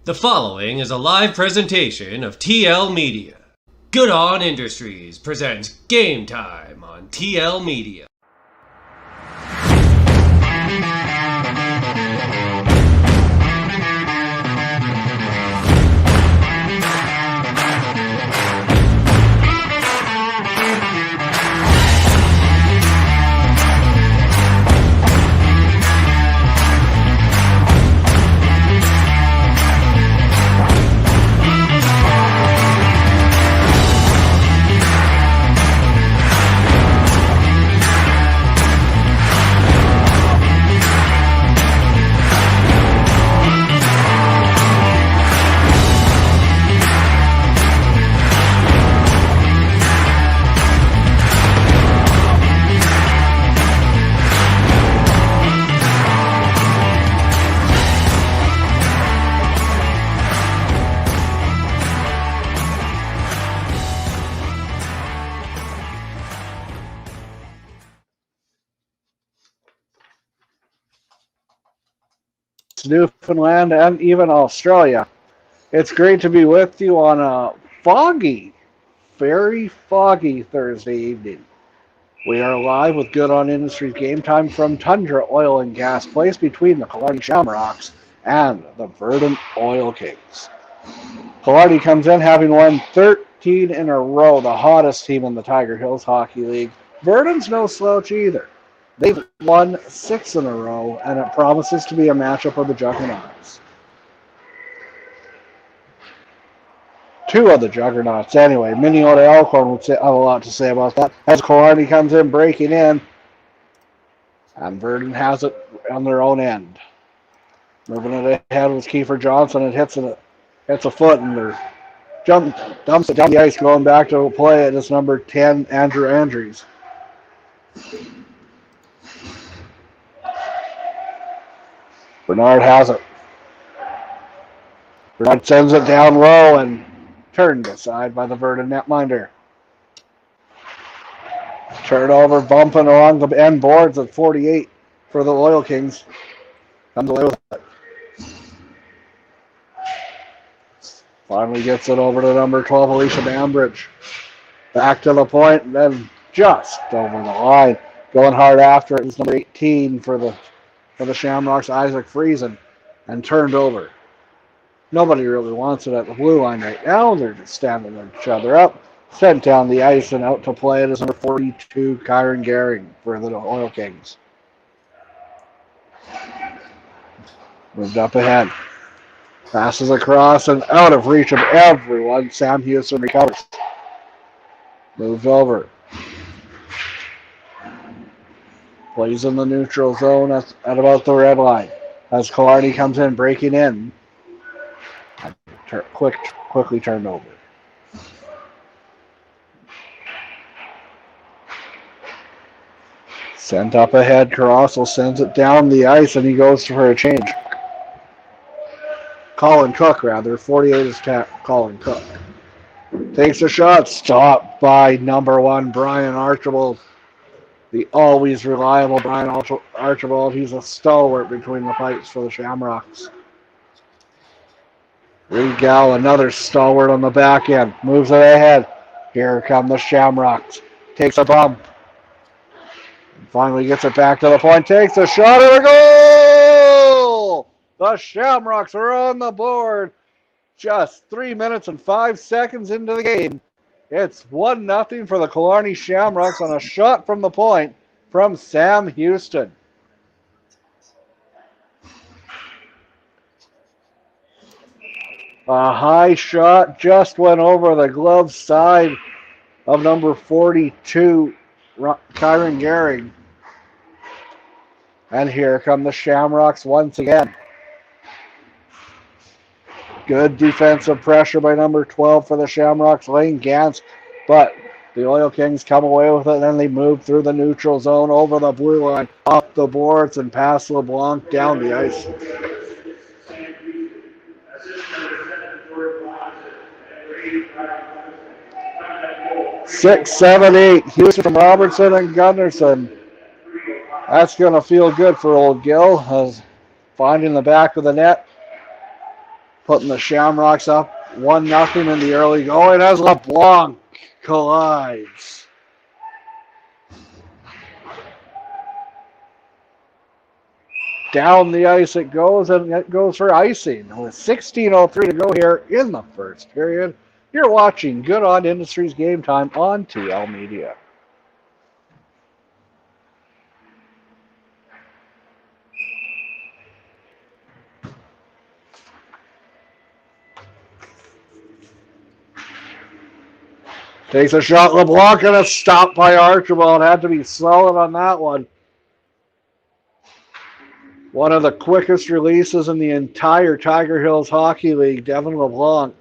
The following is a live presentation of TL Media. Good On Industries presents Game Time on TL Media. Newfoundland, and even Australia. It's great to be with you on a foggy, very foggy Thursday evening. We are live with Good On Industries Game Time from Tundra Oil and Gas, placed between the Killarney Shamrocks and the Virden Oil Kings. Killarney comes in having won 13 in a row, the hottest team in the Tiger Hills Hockey League. Virden's no slouch either. They've won 6 in a row, and it promises to be a matchup of the Juggernauts. 2 of the Juggernauts, anyway. Minnesota Elkhorn would have a lot to say about that. As Killarney comes in, breaking in, and Virden has it on their own end. Moving it ahead with Kiefer Johnson, it hits a foot, and they're dumps it down the ice, going back to play it. It's number 10, Andrew Andrews. Bernard has it. Bernard sends it down low and turned aside by the Virden netminder. Turnover bumping along the end boards at 48 for the Oil Kings. Comes away with it. Finally gets it over to number 12, Alicia Bambridge. Back to the point, and then just over the line. Going hard after it is number 18 for the Shamrocks, Isaac Friesen, and turned over. Nobody really wants it at the blue line right now. They're just standing each other up. Sent down the ice and out to play it is number 42, Kyron Gehring for the Oil Kings. Moved up ahead. Passes across and out of reach of everyone. Sam Houston recovers. Moves over. Plays in the neutral zone at about the red line. As Killarney comes in, breaking in. Quickly turned over. Sent up ahead. Carousel sends it down the ice, and he goes for a change. Colin Cook, rather. 48 is Colin Cook. Takes a shot. Stopped by number 1, Brian Archibald. The always reliable Brian Archibald. He's a stalwart between the pipes for the Shamrocks. Regal, another stalwart on the back end. Moves it ahead. Here come the Shamrocks. Takes a bump. And finally gets it back to the point. Takes a shot and a goal! The Shamrocks are on the board. Just 3 minutes and 5 seconds into the game. It's 1-0 for the Killarney Shamrocks on a shot from the point from Sam Houston. A high shot just went over the glove side of number 42, Kyron Gehring. And here come the Shamrocks once again. Good defensive pressure by number 12 for the Shamrocks, Lane Gantz, but the Oil Kings come away with it, and then they move through the neutral zone, over the blue line, up the boards, and past LeBlanc down the ice. 6, 7, 8. Houston from Robertson and Gunnarsson. That's going to feel good for old Gill, as finding the back of the net. putting the Shamrocks up 1-0 in the early going as LeBlanc collides. Down the ice it goes, and it goes for icing. With 16:03 to go here in the first period, you're watching Good On Industries Game Time on TL Media. Takes a shot, LeBlanc, and a stop by Archibald. Had to be solid on that one. One of the quickest releases in the entire Tiger Hills Hockey League, Devin LeBlanc.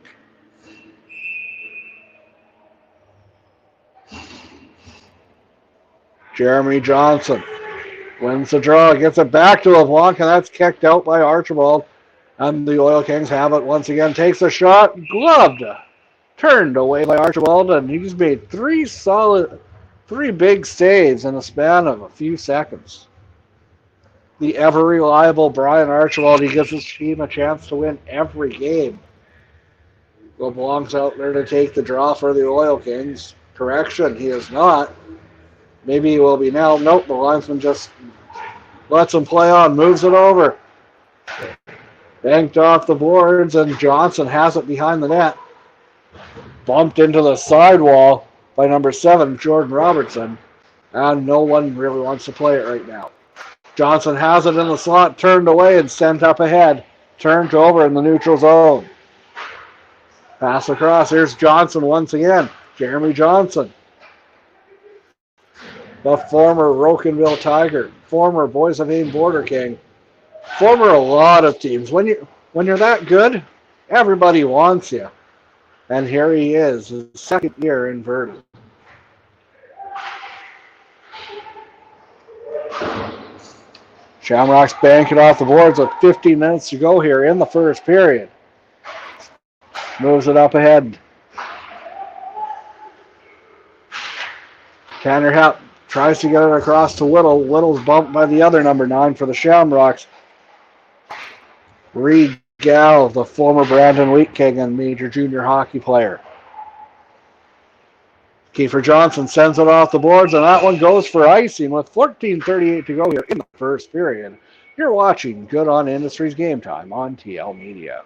Jeremy Johnson wins the draw, gets it back to LeBlanc, and that's kicked out by Archibald. And the Oil Kings have it once again. Takes a shot, gloved, turned away by Archibald, and he's made three big saves in the span of a few seconds. The ever-reliable Brian Archibald, he gives his team a chance to win every game. LeBlanc's out there to take the draw for the Oil Kings. Correction, he is not. Maybe he will be now. Nope, the linesman just lets him play on, moves it over. Banked off the boards, and Johnson has it behind the net. Bumped into the sidewall by number 7, Jordan Robertson. And no one really wants to play it right now. Johnson has it in the slot, turned away and sent up ahead. Turned over in the neutral zone. Pass across. Here's Johnson once again. Jeremy Johnson. The former Rocanville Tiger. Former Boys of Ain Border King. Former a lot of teams. When you're that good, everybody wants you. And here he is, his second year in Virden. Shamrocks bank it off the boards with 15 minutes to go here in the first period. Moves it up ahead. Tanner Happ tries to get it across to Whittle. Whittle's bumped by the other number 9 for the Shamrocks. Reed Gall, the former Brandon Wheat King and major junior hockey player. Kiefer Johnson sends it off the boards, and that one goes for icing with 14:38 to go here in the first period. You're watching Good On Industries Game Time on TL Media.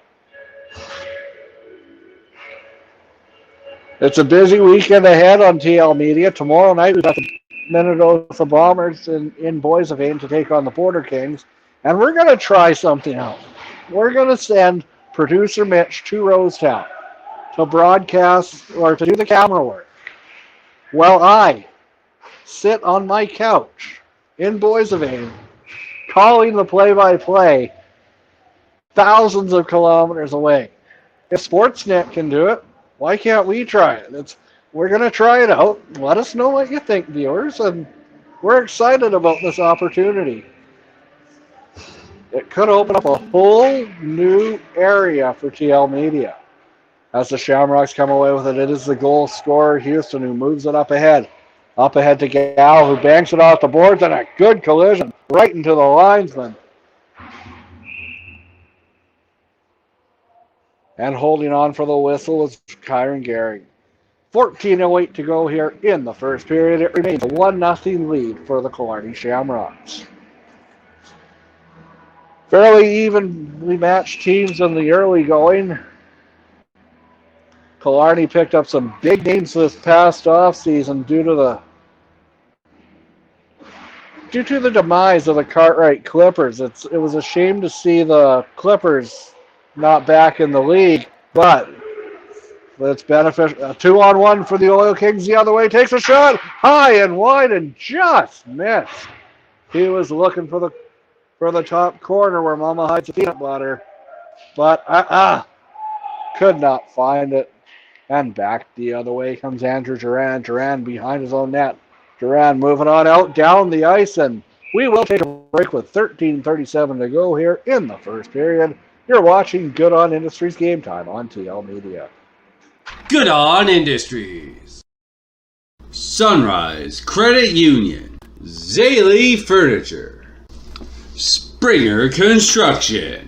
It's a busy weekend ahead on TL Media. Tomorrow night we've got the Minnesota Bombers in Boys of Ain to take on the Border Kings, and we're going to try something out. We're going to send producer Mitch to Rosetown to broadcast or to do the camera work. Well, I sit on my couch in Boys of Ain, calling the play-by-play thousands of kilometers away. If Sportsnet can do it, why can't we try it? We're going to try it out. Let us know what you think, viewers, and we're excited about this opportunity. It could open up a whole new area for TL Media. As the Shamrocks come away with it, it is the goal scorer, Houston, who moves it up ahead. Up ahead to Gal, who banks it off the boards, and a good collision right into the linesman. And holding on for the whistle was Kyron Gehring. 14:08 to go here in the first period. It remains a 1-0 lead for the Killarney Shamrocks. Fairly evenly matched teams in the early going. Killarney picked up some big names this past offseason due to the demise of the Cartwright Clippers. It was a shame to see the Clippers not back in the league, but it's beneficial. A 2-on-1 for the Oil Kings the other way. Takes a shot high and wide and just missed. He was looking for the top corner where Mama hides the peanut butter, but could not find it. And back the other way comes Andrew Duran. Duran behind his own net. Duran moving on out down the ice, and we will take a break with 13:37 to go here in the first period. You're watching Good On Industries Game Time on TL Media. Good On Industries. Sunrise Credit Union. Zaley Furniture. Springer Construction.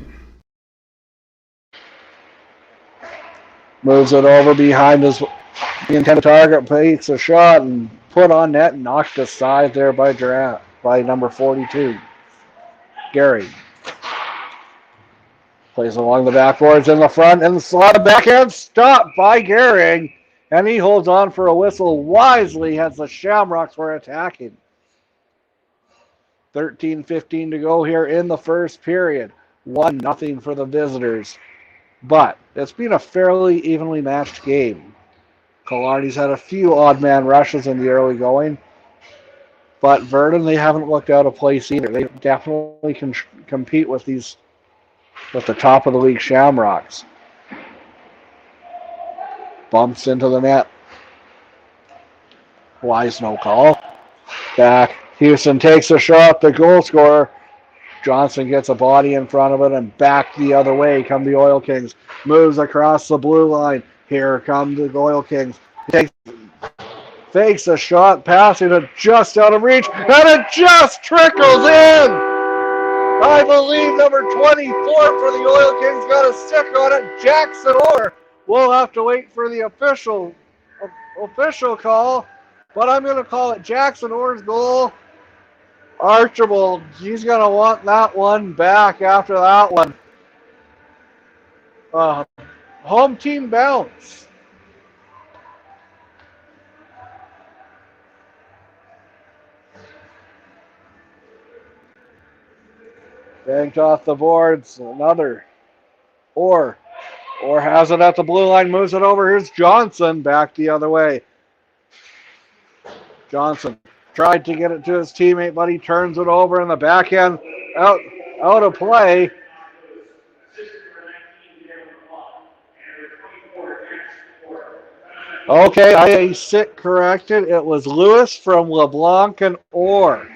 Moves it over behind his the intended target, takes a shot and put on net and knocked aside there by Durant, by number 42, Gary. Plays along the backboards in the front and the slot of backhand stopped by Gehring. And he holds on for a whistle wisely as the Shamrocks were attacking. 13:15 to go here in the first period. 1-0 for the visitors. But it's been a fairly evenly matched game. Killarney's had a few odd man rushes in the early going. But Virden, they haven't looked out of place either. They definitely can compete with the top of the league Shamrocks. Bumps into the net. Wise no call. Back. Houston takes a shot. The goal scorer. Johnson gets a body in front of it and back the other way come the Oil Kings. Moves across the blue line. Here come the Oil Kings. Fakes a shot, passing it just out of reach, and it just trickles in. I believe number 24 for the Oil Kings got a stick on it. Jackson Orr. We'll have to wait for the official call, but I'm going to call it Jackson Orr's goal. Archibald, he's going to want that one back after that one. Home team bounce. Banked off the boards. Another. Orr has it at the blue line, moves it over. Here's Johnson back the other way. Johnson tried to get it to his teammate, but he turns it over in the backhand. Out of play. Okay, I sit corrected. It was Lewis from LeBlanc and Orr.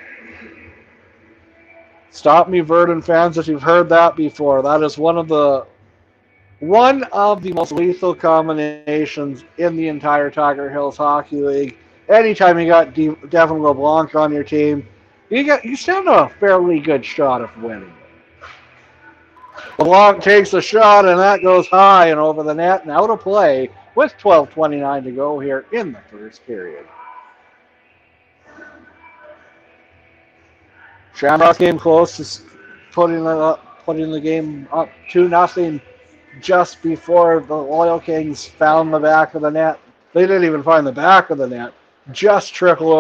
Stop me, Virden fans, if you've heard that before. That is one of the most lethal combinations in the entire Tiger Hills Hockey League. Anytime you got Devin LeBlanc on your team, you stand a fairly good shot of winning. LeBlanc takes a shot, and that goes high and over the net and out of play with 12:29 to go here in the first period. Shamrocks came close to putting the game up 2-0 just before the Oil Kings found the back of the net. They didn't even find the back of the net. Just trickle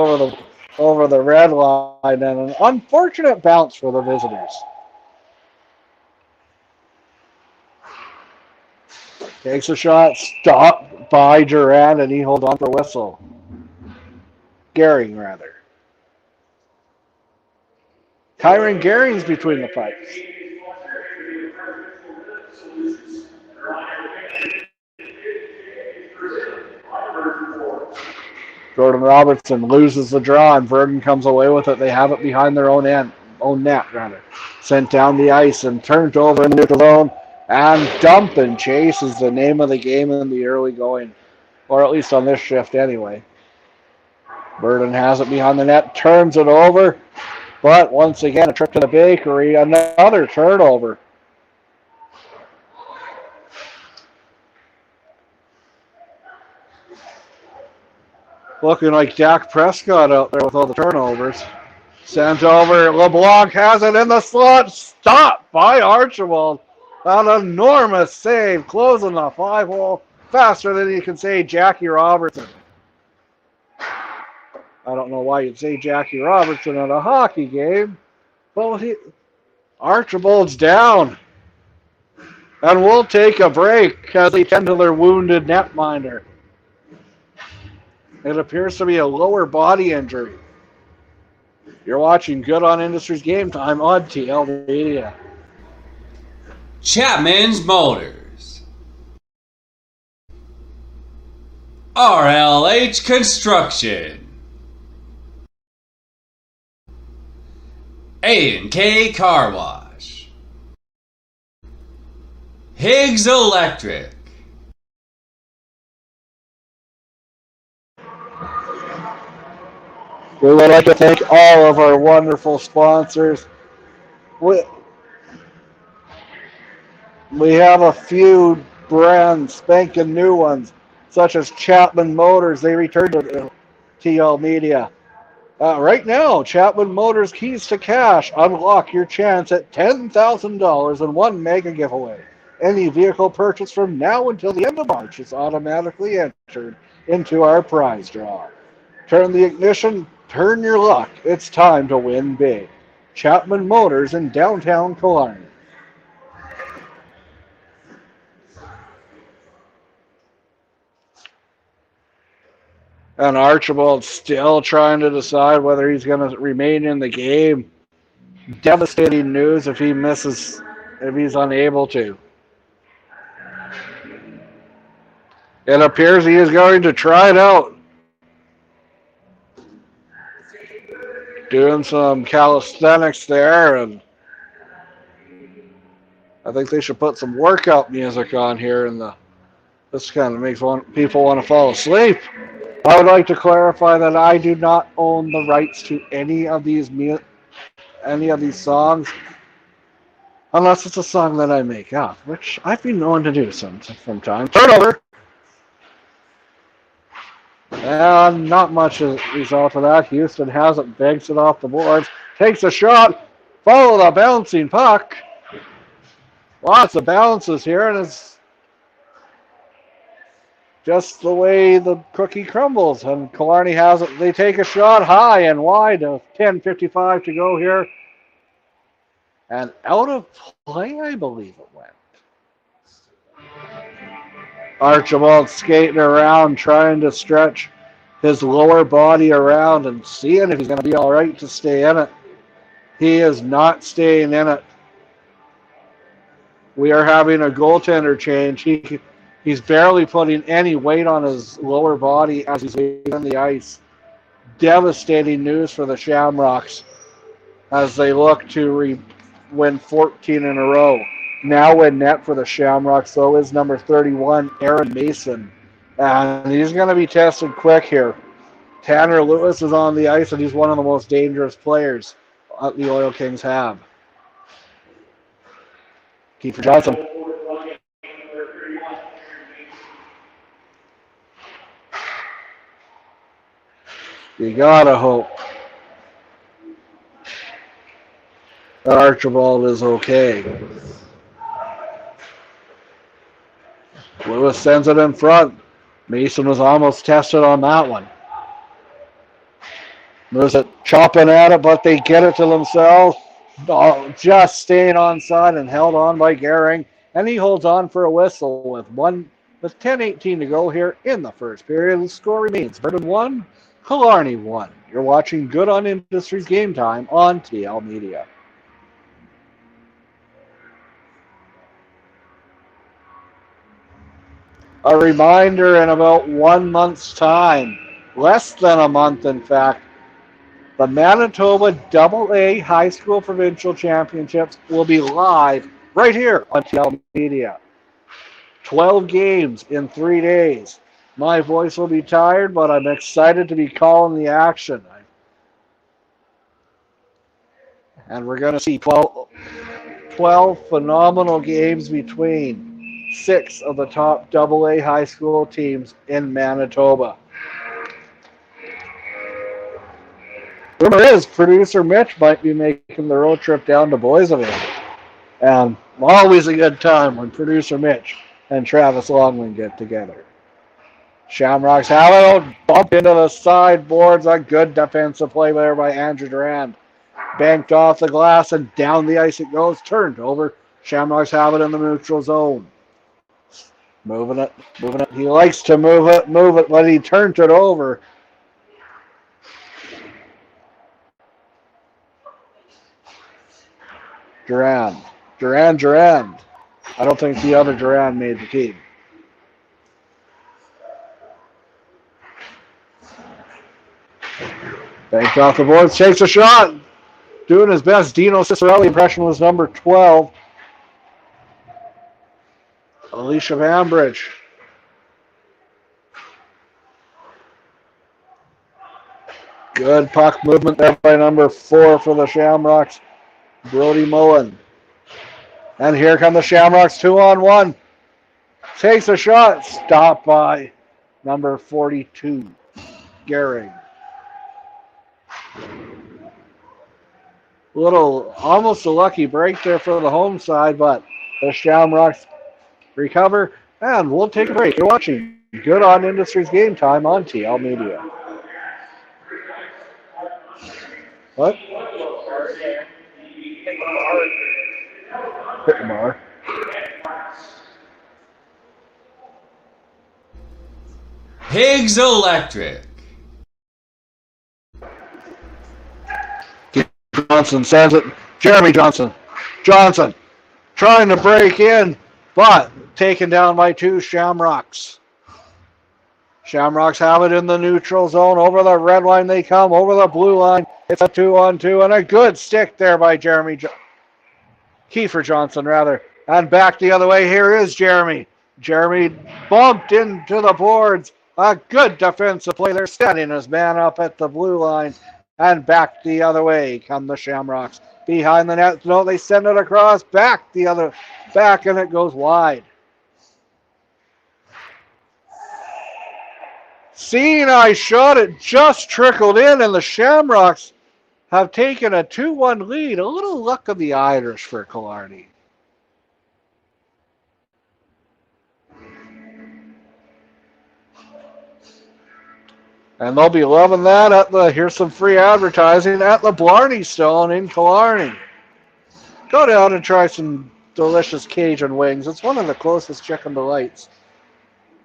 over the red line, and an unfortunate bounce for the visitors. Takes a shot, stopped by Durant, and he holds on for a whistle. Gehring, rather. Kyron Gehring's between the pipes. Jordan Robertson loses the draw, and Virden comes away with it. They have it behind their own net. Sent down the ice and turned over in the neutral zone. And dump and chase is the name of the game in the early going, or at least on this shift anyway. Virden has it behind the net, turns it over, but once again, a trip to the bakery, another turnover. Looking like Dak Prescott out there with all the turnovers. Sent over, LeBlanc has it in the slot, stopped by Archibald. An enormous save, closing the 5-hole faster than you can say Jackie Robertson. I don't know why you'd say Jackie Robertson at a hockey game, but Archibald's down. And we'll take a break as they tend to their wounded netminder. It appears to be a lower body injury. You're watching Good On Industries Game Time on TL Media. Chapman's Motors, RLH Construction, A&K Car Wash, Higgs Electric, We would like to thank all of our wonderful sponsors. We have a few brand spanking new ones, such as Chapman Motors. They returned to TL Media. Right now, Chapman Motors Keys to Cash. Unlock your chance at $10,000 in one mega giveaway. Any vehicle purchased from now until the end of March is automatically entered into our prize draw. Turn the ignition, turn your luck. It's time to win big. Chapman Motors in downtown Killarney. And Archibald's still trying to decide whether he's going to remain in the game. Devastating news if if he's unable to. It appears he is going to try it out. Doing some calisthenics there, and I think they should put some workout music on here. This kind of makes people want to fall asleep. I would like to clarify that I do not own the rights to any of these songs, unless it's a song that I make up, which I've been known to do sometimes. Turnover. And not much as a result of that. Houston has it, banks it off the boards, takes a shot, follow the bouncing puck. Lots of bounces here, and it's just the way the cookie crumbles. And Killarney has it. They take a shot high and wide. 10:55 to go here. And out of play, I believe it went. Archibald skating around, trying to stretch his lower body around and seeing if he's going to be all right to stay in it. He is not staying in it. We are having a goaltender change. He's barely putting any weight on his lower body as he's on the ice. Devastating news for the Shamrocks as they look to win 14 in a row. Now in net for the Shamrocks, though, is number 31, Aaron Mason. And he's going to be tested quick here. Tanner Lewis is on the ice, and he's one of the most dangerous players the Oil Kings have. Kiefer Johnson. You gotta hope that Archibald is okay. Lewis sends it in front. Mason was almost tested on that one. Moves it, chopping at it, but they get it to themselves. Just staying onside and held on by Gehring. And he holds on for a whistle with 10:18 to go here in the first period. The score remains Virden 1, Killarney 1. You're watching Good on Industries Game Time on TL Media. A reminder, in about 1 month's time, less than a month in fact, the Manitoba AA High School Provincial Championships will be live right here on TL Media. 12 games in 3 days. My voice will be tired, but I'm excited to be calling the action. And we're going to see 12 phenomenal games between 6 of the top AA high school teams in Manitoba. Rumor is producer Mitch might be making the road trip down to Boiseville. And always a good time when producer Mitch and Travis Longman get together. Shamrocks have it, bump into the sideboards. A good defensive play there by Andrew Durand. Banked off the glass and down the ice it goes. Turned over. Shamrocks have it in the neutral zone. Moving it. He likes to move it, but he turned it over. Durand. I don't think the other Durand made the team. Banked off the boards, takes a shot. Doing his best. Dino Cicerelli impression was number 12. Alicia Vanbridge. Good puck movement there by number 4 for the Shamrocks, Brody Mullen. And here come the Shamrocks 2-on-1. Takes a shot. Stopped by number 42, Gehrig. Almost a lucky break there for the home side, but the Shamrocks recover, and we'll take a break. You're watching Good on Industries Game Time on TL Media. What? Bit more. Higgs Electric. Johnson sends it. Jeremy Johnson. Johnson trying to break in, but taken down by two Shamrocks. Shamrocks have it in the neutral zone. Over the red line they come. Over the blue line. It's a 2-on-2 and a good stick there by Kiefer Johnson, rather. And back the other way. Here is Jeremy. Jeremy bumped into the boards. A good defensive play there, standing his man up at the blue line. And back the other way come the Shamrocks. Behind the net. No, they send it across. Back, and it goes wide. Seeing I shot it just trickled in, and the Shamrocks have taken a 2-1 lead. A little luck of the Irish for Killarney. And they'll be loving that here's some free advertising at the Blarney Stone in Killarney. Go down and try some delicious Cajun wings. It's one of the closest chicken delights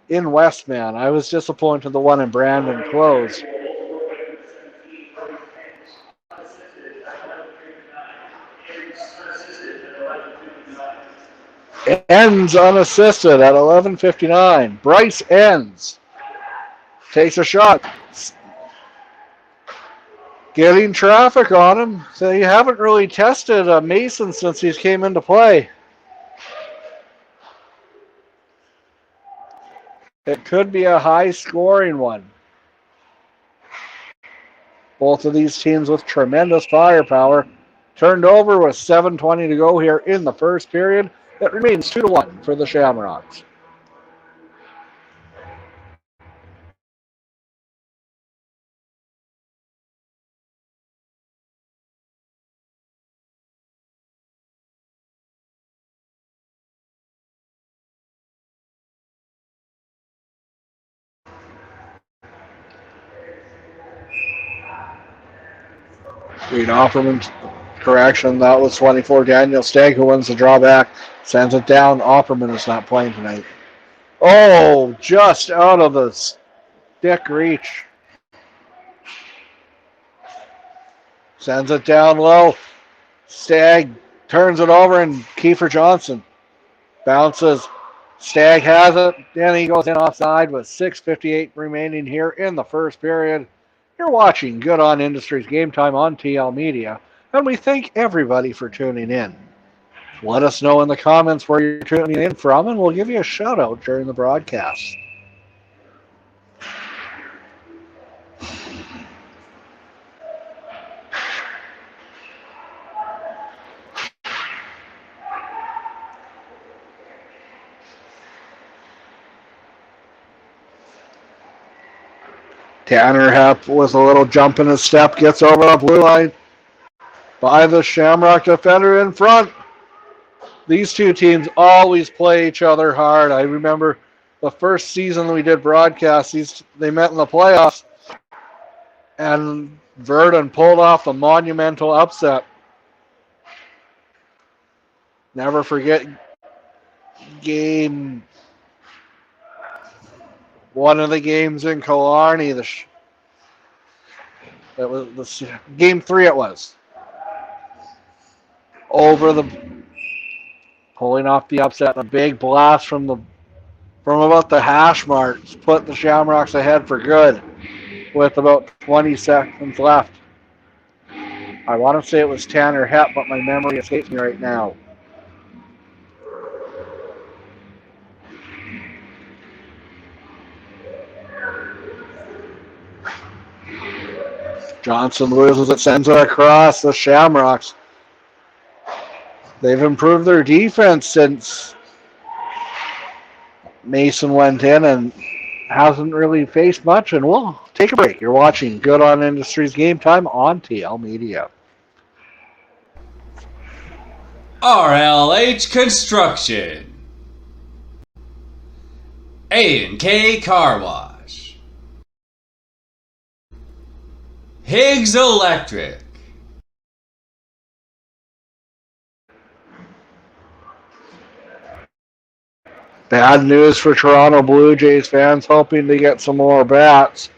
in Westman. I was disappointed the one in Brandon closed. Ends unassisted at 11:59. Bryce Ends takes a shot. Getting traffic on him. So you haven't really tested Mason since he's came into play. It could be a high-scoring one. Both of these teams with tremendous firepower. Turned over with 7:20 to go here in the first period. It remains 2-1 for the Shamrocks. Reed Opperman, correction, that was 24. Daniel Stagg who wins the drawback. Sends it down. Opperman is not playing tonight. Oh, just out of the stick reach. Sends it down low. Stagg turns it over, and Kiefer Johnson bounces. Stagg has it. Then he goes in offside with 6:58 remaining here in the first period. You're watching Good on Industries Game Time on TL Media, and we thank everybody for tuning in. Let us know in the comments where you're tuning in from, and we'll give you a shout out during the broadcast. Tanner Hepp with a little jump in his step, gets over the blue line by the Shamrock defender in front. These two teams always play each other hard. I remember the first season we did broadcasts, they met in the playoffs, and Virden pulled off a monumental upset. Never forget one of the games in Killarney. That was game 3. It was pulling off the upset. A big blast from about the hash marks put the Shamrocks ahead for good with about 20 seconds left. I want to say it was Tanner Hepp, but my memory escapes me right now. Johnson loses it, sends it across the Shamrocks. They've improved their defense since Mason went in and hasn't really faced much, and we'll take a break. You're watching Good on Industries Game Time on TL Media. RLH Construction, A&K Car Wash, Higgs Electric, Bad news for Toronto Blue Jays fans hoping to get some more bats.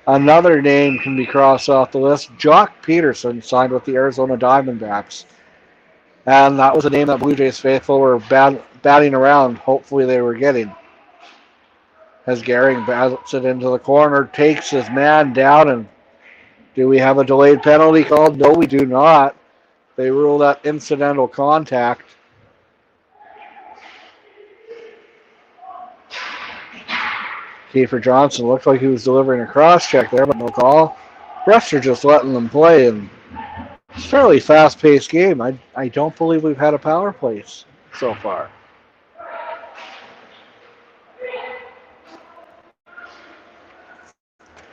Another name can be crossed off the list. Jock Peterson signed with the Arizona Diamondbacks. And that was a name that Blue Jays faithful were batting around. Hopefully they were getting. As Gehring bats it into the corner, takes his man down, and do we have a delayed penalty called? No, we do not. They rule that incidental contact. Kiefer Johnson looked like he was delivering a cross-check there, but no call. Refs are just letting them play, and it's a fairly fast-paced game. I don't believe we've had a power play so far.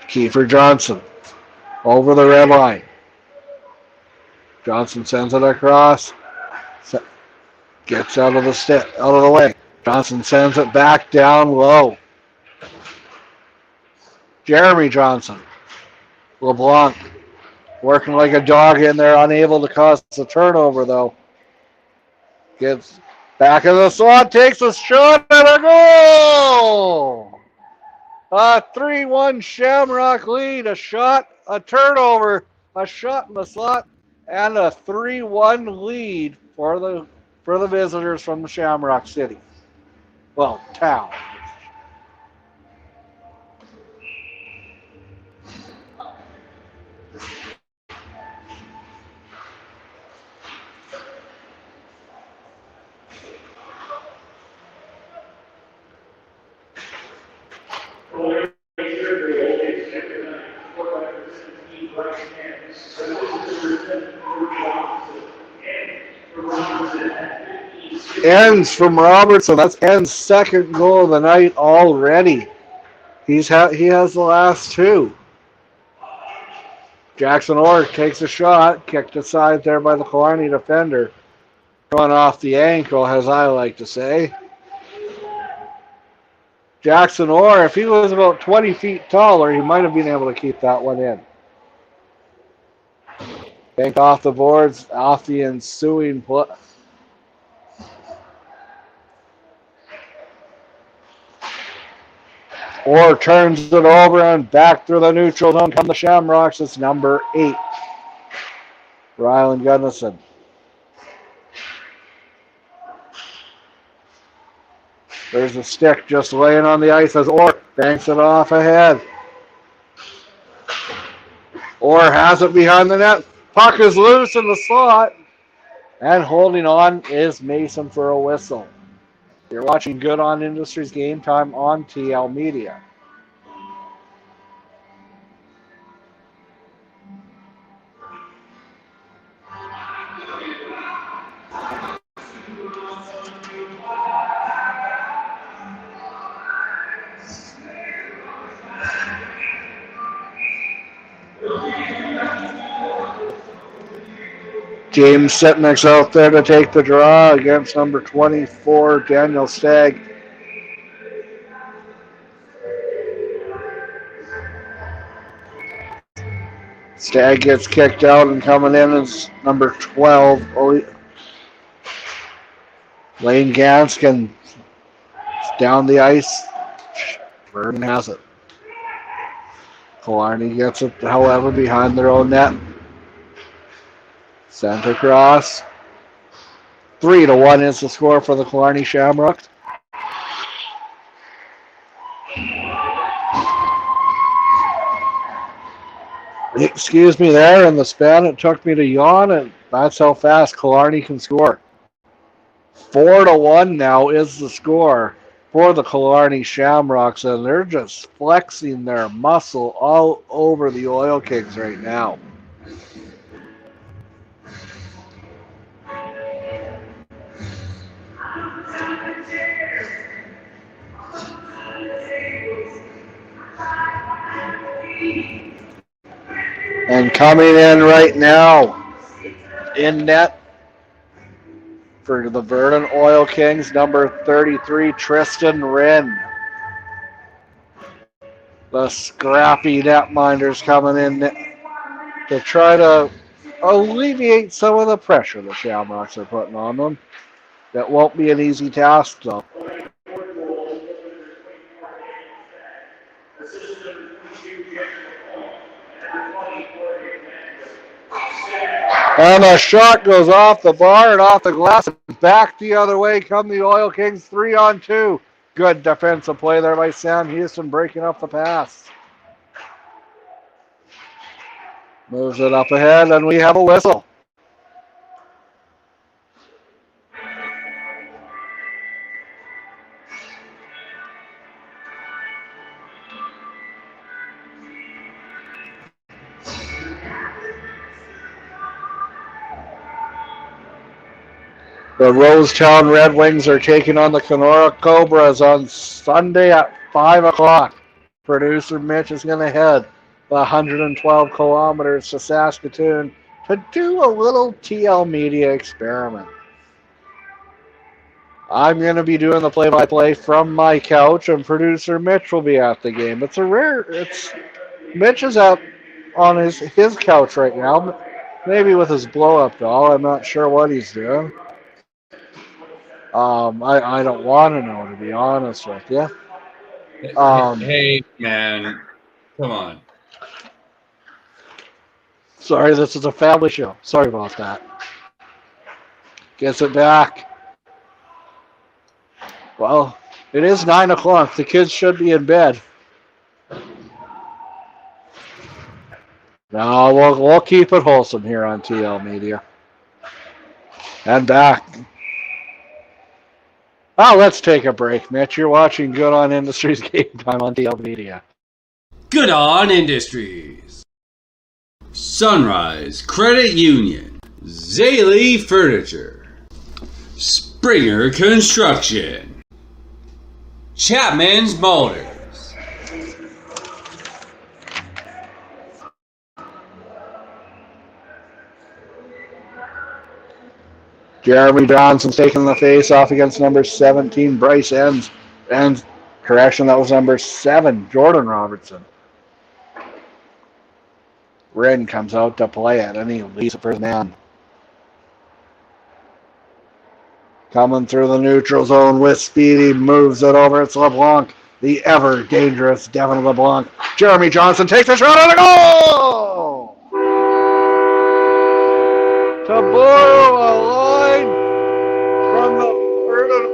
Kiefer Johnson over the red line. Johnson sends it across. Gets out of the way. Johnson sends it back down low. Jeremy Johnson. LeBlanc working like a dog in there, unable to cause a turnover though. Gets back in the slot, takes a shot, and a goal! A 3-1 Shamrock lead, a shot, a turnover, a shot in the slot, and a 3-1 lead for the visitors from the Shamrock City. Well, town. Ends from Robertson. That's Ends' second goal of the night already. He has the last two. Jackson Orr takes a shot, kicked aside there by the Killarney defender. Going off the ankle, as I like to say. Jackson Orr, if he was about 20 feet taller, he might have been able to keep that one in. Banked off the boards, off the ensuing play. Orr turns it over and back through the neutral zone come the Shamrocks. It's number 8. Rylan Gunnison. There's a stick just laying on the ice as Orr banks it off ahead. Orr has it behind the net. Puck is loose in the slot. And holding on is Mason for a whistle. You're watching Good on Industries Game Time on TL Media. James Sitnick's out there to take the draw against number 24, Daniel Stagg. Stagg gets kicked out, and coming in is number 12, Lane Ganskin. Down the ice. Virden has it. Killarney gets it, however, behind their own net. Sent across. 3-1 is the score for the Killarney Shamrocks. Excuse me there, in the span it took me to yawn, and that's how fast Killarney can score. 4-1 now is the score for the Killarney Shamrocks, and they're just flexing their muscle all over the Oil Kings right now. And coming in right now, in net for the Virden Oil Kings, number 33, Tristan Wren. The scrappy netminders coming in to try to alleviate some of the pressure the Shamrocks are putting on them. That won't be an easy task, though. And a shot goes off the bar and off the glass and back the other way come the Oil Kings 3-on-2. Good defensive play there by Sam Houston breaking up the pass. Moves it up ahead and we have a whistle. The Rosetown Red Wings are taking on the Kenora Cobras on Sunday at 5 o'clock. Producer Mitch is going to head the 112 kilometers to Saskatoon to do a little TL media experiment. I'm going to be doing the play-by-play from my couch, and producer Mitch will be at the game. Mitch is out on his couch right now, maybe with his blow-up doll. I'm not sure what he's doing. I don't want to know, to be honest with you. Hey, man, come on. Sorry, this is a family show. Sorry about that. Gets it back. Well, it is 9 o'clock. The kids should be in bed. No, we'll keep it wholesome here on TL Media. And back. Oh, let's take a break, Mitch. You're watching Good On Industries Game Time on TL Media. Good On Industries. Sunrise Credit Union. Zaley Furniture. Springer Construction. Chapman's Motors. Jeremy Johnson's taking the face off against number 17, Bryce Enns. And correction, that was number 7, Jordan Robertson. Wren comes out to play it, and he leaves it for his man. Coming through the neutral zone with speed, he moves it over. It's LeBlanc, the ever dangerous Devin LeBlanc. Jeremy Johnson takes a shot on the goal! To borrow a line from the Virden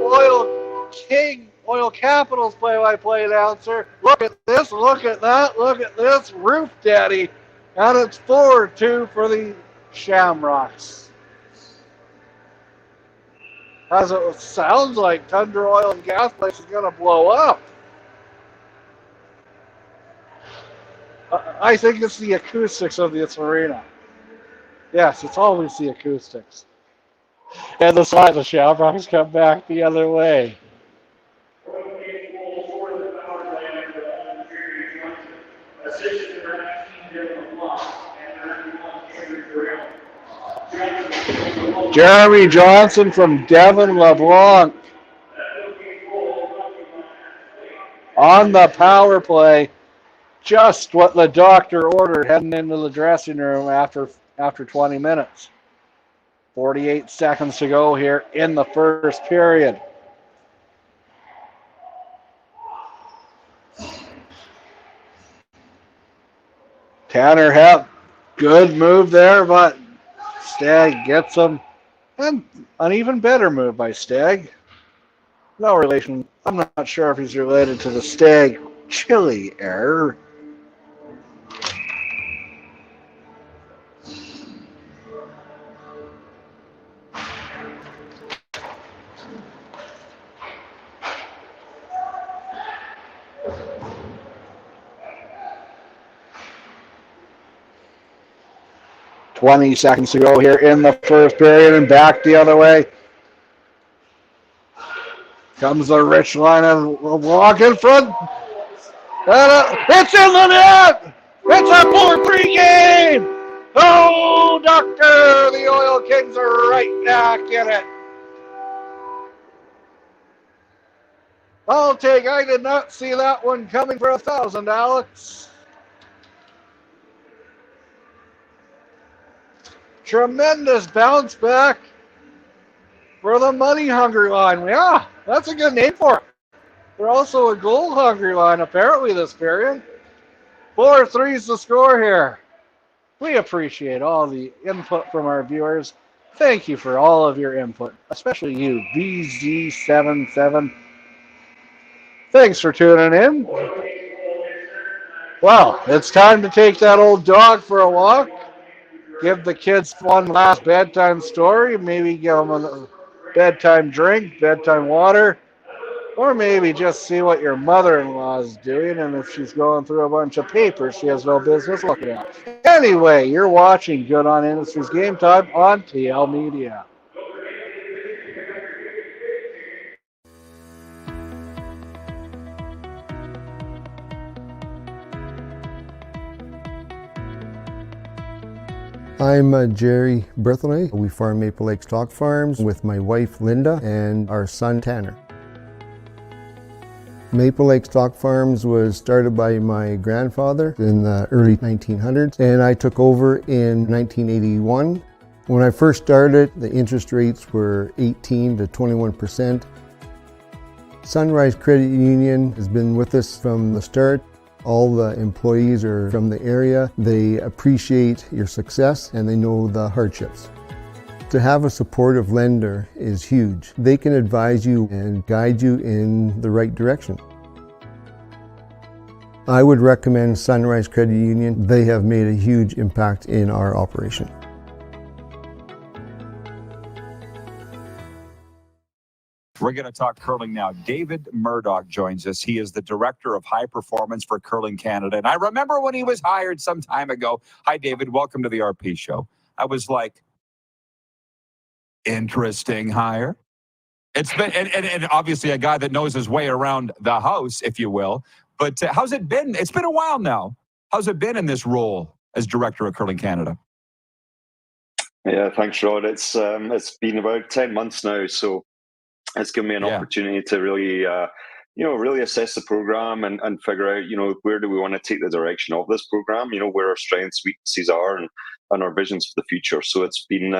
Oil Capitals play-by-play announcer. Look at this, look at that, look at this, Roof Daddy. And it's 4-2 for the Shamrocks. As it sounds like Tundra Oil and Gas Place is going to blow up. I think it's the acoustics of this arena. Yes, it's always the acoustics. And the side of the Shamrocks come back the other way. Jeremy Johnson from Devin LeBlanc on the power play. Just what the doctor ordered heading into the dressing room after 20 minutes. 48 seconds to go here in the first period. Tanner Hepp, good move there, but Stagg gets him. And an even better move by Stagg. No relation. I'm not sure if he's related to the Stagg chili error. Twenty seconds to go here in the first period, and back the other way. Comes the Rich line and LeBlanc in front. And it's in the net! It's a 4-3 game! Oh, Doctor! The Oil Kings are right back in it. I'll take. I did not see that one coming for 1,000, Alex. Tremendous bounce back for the money hungry line. Yeah, that's a good name for it. They're also a goal hungry line, apparently, this period. 4-3's the score here. We appreciate all the input from our viewers. Thank you for all of your input, especially you, BZ77. Thanks for tuning in. Well, it's time to take that old dog for a walk. Give the kids one last bedtime story. Maybe give them a bedtime drink, bedtime water. Or maybe just see what your mother-in-law is doing, and if she's going through a bunch of papers she has no business looking at. Anyway, you're watching Good on Industries Game Time on TL Media. I'm Jerry Berthelay. We farm Maple Lake Stock Farms with my wife Linda and our son Tanner. Maple Lake Stock Farms was started by my grandfather in the early 1900s, and I took over in 1981. When I first started, the interest rates were 18 to 21%. Sunrise Credit Union has been with us from the start. All the employees are from the area. They appreciate your success and they know the hardships. To have a supportive lender is huge. They can advise you and guide you in the right direction. I would recommend Sunrise Credit Union. They have made a huge impact in our operation. We're going to talk curling now. David Murdoch joins us. He is the Director of High Performance for Curling Canada. And I remember when he was hired some time ago. Hi, David. Welcome to the RP Show. I was like, interesting hire. It's been, and obviously a guy that knows his way around the house, if you will. But how's it been? It's been a while now. How's it been in this role as Director of Curling Canada? Yeah, thanks, Rod. It's been about 10 months now, so it's given me an opportunity to really, really assess the program and figure out, where do we want to take the direction of this program, where our strengths, weaknesses are, and our visions for the future. So it's been,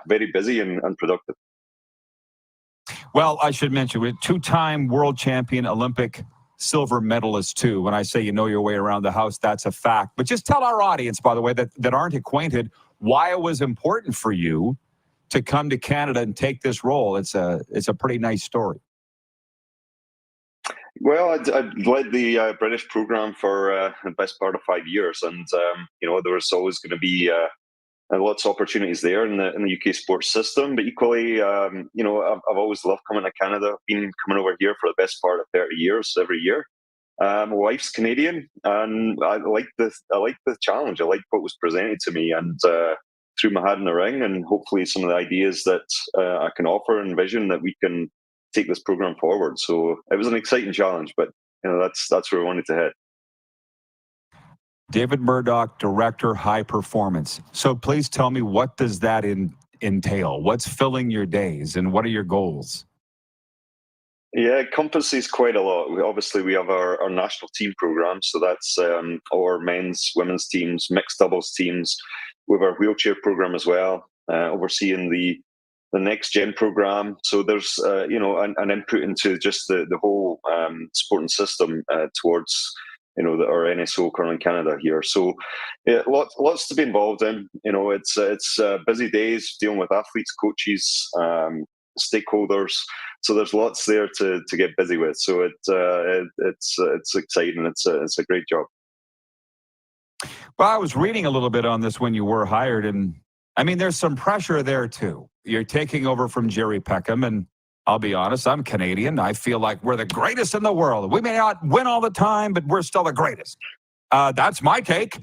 very busy and productive. Well, I should mention, we're two-time world champion, Olympic silver medalist too. When I say you know your way around the house, that's a fact. But just tell our audience, by the way, that aren't acquainted, why it was important for you to come to Canada and take this role. It's a pretty nice story. Well, I'd led the British program for the best part of 5 years, and there was always going to be lots of opportunities there in the UK sports system. But equally, I've always loved coming to Canada. I've been coming over here for the best part of 30 years every year. My wife's Canadian, and I like the challenge. I like what was presented to me, and threw my hat in the ring, and hopefully some of the ideas that I can offer and vision that we can take this program forward. So it was an exciting challenge, but that's where we wanted to head. David Murdoch, Director, High Performance. So please tell me, what does that entail? What's filling your days, and what are your goals? Yeah, it encompasses quite a lot. We have our national team program, so that's our men's, women's teams, mixed doubles teams. We have our wheelchair program as well, overseeing the next gen program. So there's an input into just the whole sporting system towards our NSO Curling Canada here. So yeah, lots to be involved in. It's busy days dealing with athletes, coaches, stakeholders. So there's lots there to get busy with. So it's exciting. It's a great job. Well, I was reading a little bit on this when you were hired, and I mean, there's some pressure there too. You're taking over from Jerry Peckham, and I'll be honest, I'm Canadian. I feel like we're the greatest in the world. We may not win all the time, but we're still the greatest. That's my take.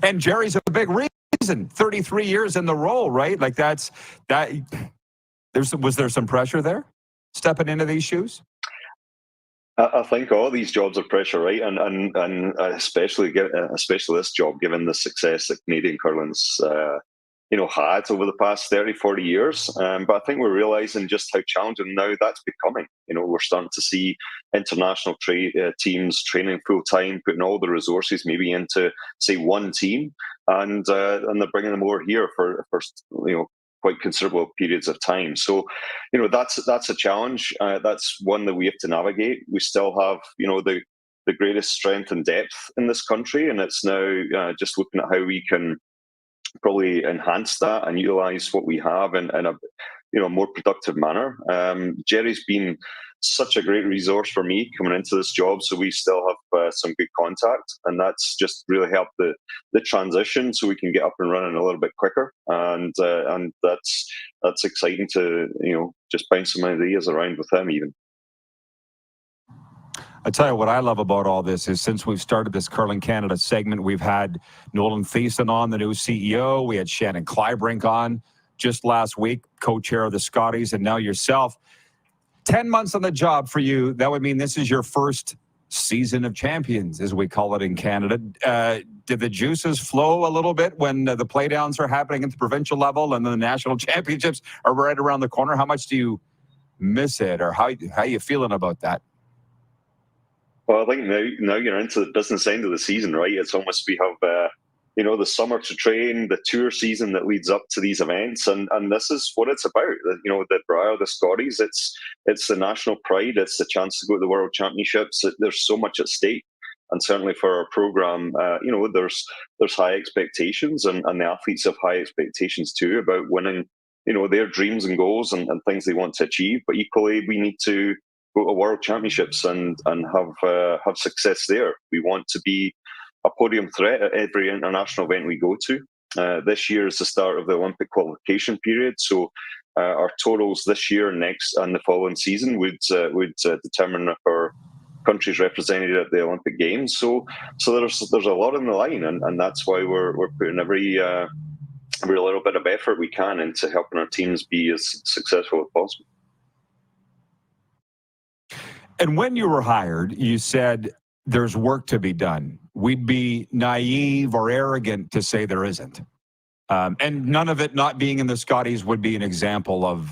And Jerry's a big reason. 33 years in the role, right? Like that. Was there some pressure there, stepping into these shoes? I think all these jobs are pressure, right? And especially this job, given the success that Canadian curling's had over the past 30, 40 years. But I think we're realizing just how challenging now that's becoming. We're starting to see international teams training full time, putting all the resources maybe into, say, one team, and they're bringing them over here for quite considerable periods of time. So, that's a challenge. That's one that we have to navigate. We still have, the greatest strength and depth in this country, and it's now just looking at how we can probably enhance that and utilize what we have in a more productive manner. Jerry's been such a great resource for me coming into this job, so we still have some good contact, and that's just really helped the transition, so we can get up and running a little bit quicker, and that's exciting to just bounce some ideas around with him even. I tell you what I love about all this is since we've started this Curling Canada segment, we've had Nolan Thiessen on, the new CEO. We had Shannon Kleibrink on just last week, co-chair of the Scotties, and now yourself. 10 months on the job for you, that would mean this is your first season of champions, as we call it in Canada. Did the juices flow a little bit when the playdowns are happening at the provincial level and the national championships are right around the corner? How much do you miss it, or how are you feeling about that? Well, I think now you're into the business end of the season, right? It's almost we have the summer to train, the tour season that leads up to these events, and this is what it's about. The Briar, the Scotties, it's the national pride, it's the chance to go to the World Championships. There's so much at stake, and certainly for our program, there's high expectations, and the athletes have high expectations too about winning, their dreams and goals and things they want to achieve. But equally, we need to go to World Championships and have success there. We want to be a podium threat at every international event we go to. This year is the start of the Olympic qualification period, so our totals this year, next, and the following season would determine if our country's represented at the Olympic Games. So there's a lot on the line, and that's why we're putting every little bit of effort we can into helping our teams be as successful as possible. And when you were hired, you said there's work to be done. We'd be naive or arrogant to say there isn't. And none of it not being in the Scotties would be an example of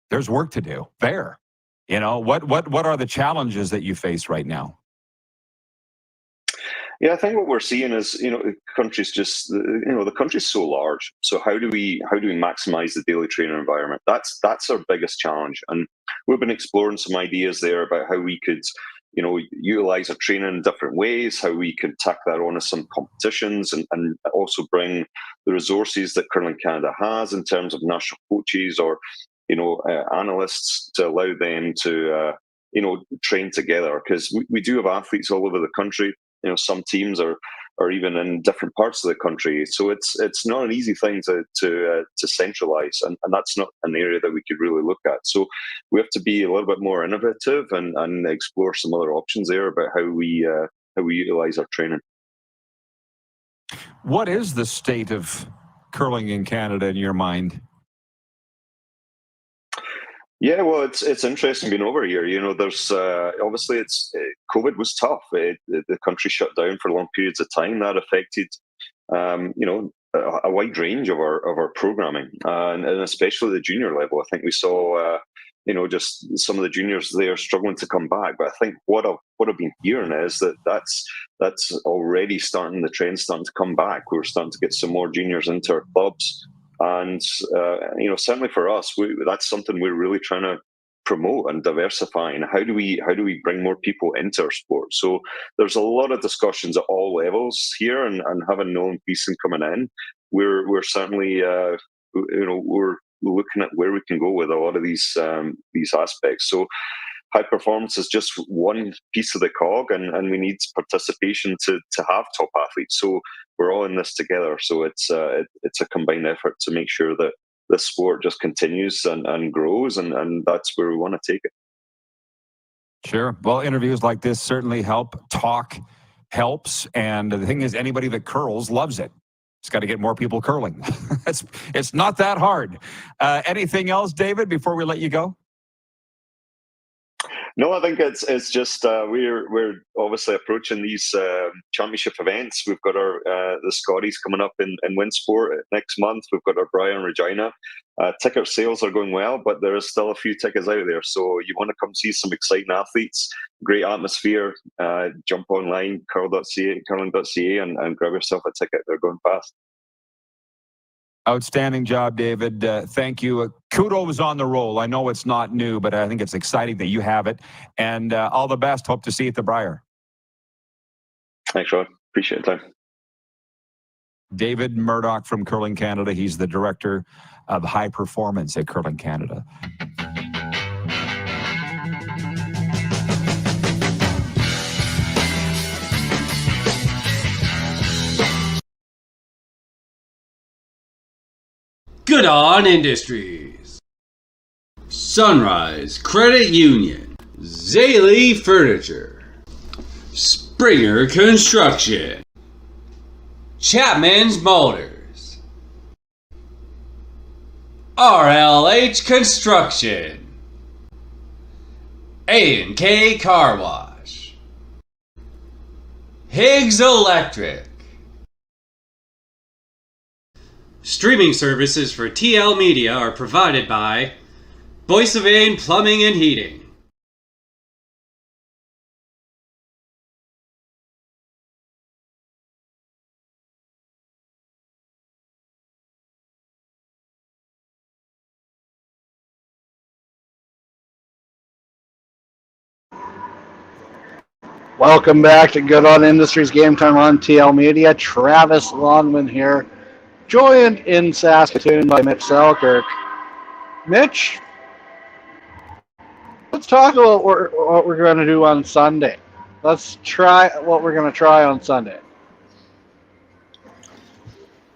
there's work to do there. What are the challenges that you face right now? Yeah, I think what we're seeing is, the country's just, the country's so large. So how do we maximize the daily training environment? That's our biggest challenge. And we've been exploring some ideas there about how we could, utilize our training in different ways, how we could tack that on to some competitions, and also bring the resources that Curling Canada has in terms of national coaches or, analysts to allow them to, train together. Because we do have athletes all over the country. Some teams are even in different parts of the country, so it's not an easy thing to centralize, and that's not an area that we could really look at. So we have to be a little bit more innovative and explore some other options there about how we utilize our training. What is the state of curling in Canada in your mind? Yeah, well, it's interesting being over here. There's obviously COVID was tough. The country shut down for long periods of time. That affected, a wide range of our programming, and especially the junior level. I think we saw, just some of the juniors there struggling to come back. But I think what I've been hearing is that's already starting. The trend's starting to come back. We're starting to get some more juniors into our clubs. And certainly for us, that's something we're really trying to promote and diversify. And how do we bring more people into our sport? So there's a lot of discussions at all levels here, and having Nolan Thiessen coming in, we're certainly we're looking at where we can go with a lot of these aspects. So high performance is just one piece of the cog, and we need participation to have top athletes. So we're all in this together. So it's a combined effort to make sure that this sport just continues and grows, and that's where we want to take it. Sure. Well, interviews like this certainly help. Talk helps. And the thing is, anybody that curls loves it. It's got to get more people curling. It's not that hard. Anything else, David, before we let you go? No, I think it's just we're obviously approaching these championship events. We've got our the Scotties coming up in Winsport next month. We've got our Brian Regina. Ticket sales are going well, but there is still a few tickets out there. So you want to come see some exciting athletes, great atmosphere. Jump online, curling.ca, and grab yourself a ticket. They're going fast. Outstanding job, David. Thank you. Kudos on the roll. I know it's not new, but I think it's exciting that you have it. And all the best. Hope to see you at the Briar. Thanks, Rod. Appreciate the time. David Murdoch from Curling Canada. He's the Director of High Performance at Curling Canada. Good On Industries, Sunrise Credit Union, Zaley Furniture, Springer Construction, Chapman's Motors, RLH Construction, A&K Car Wash, Higgs Electric. Streaming services for TL Media are provided by Boissevain Plumbing and Heating. Welcome back to Good On Industries Game Time on TL Media. Travis Longman here, joined in Saskatoon by Mitch Selkirk. Mitch, let's talk about what we're going to do on Sunday. Let's try what we're going to try on Sunday.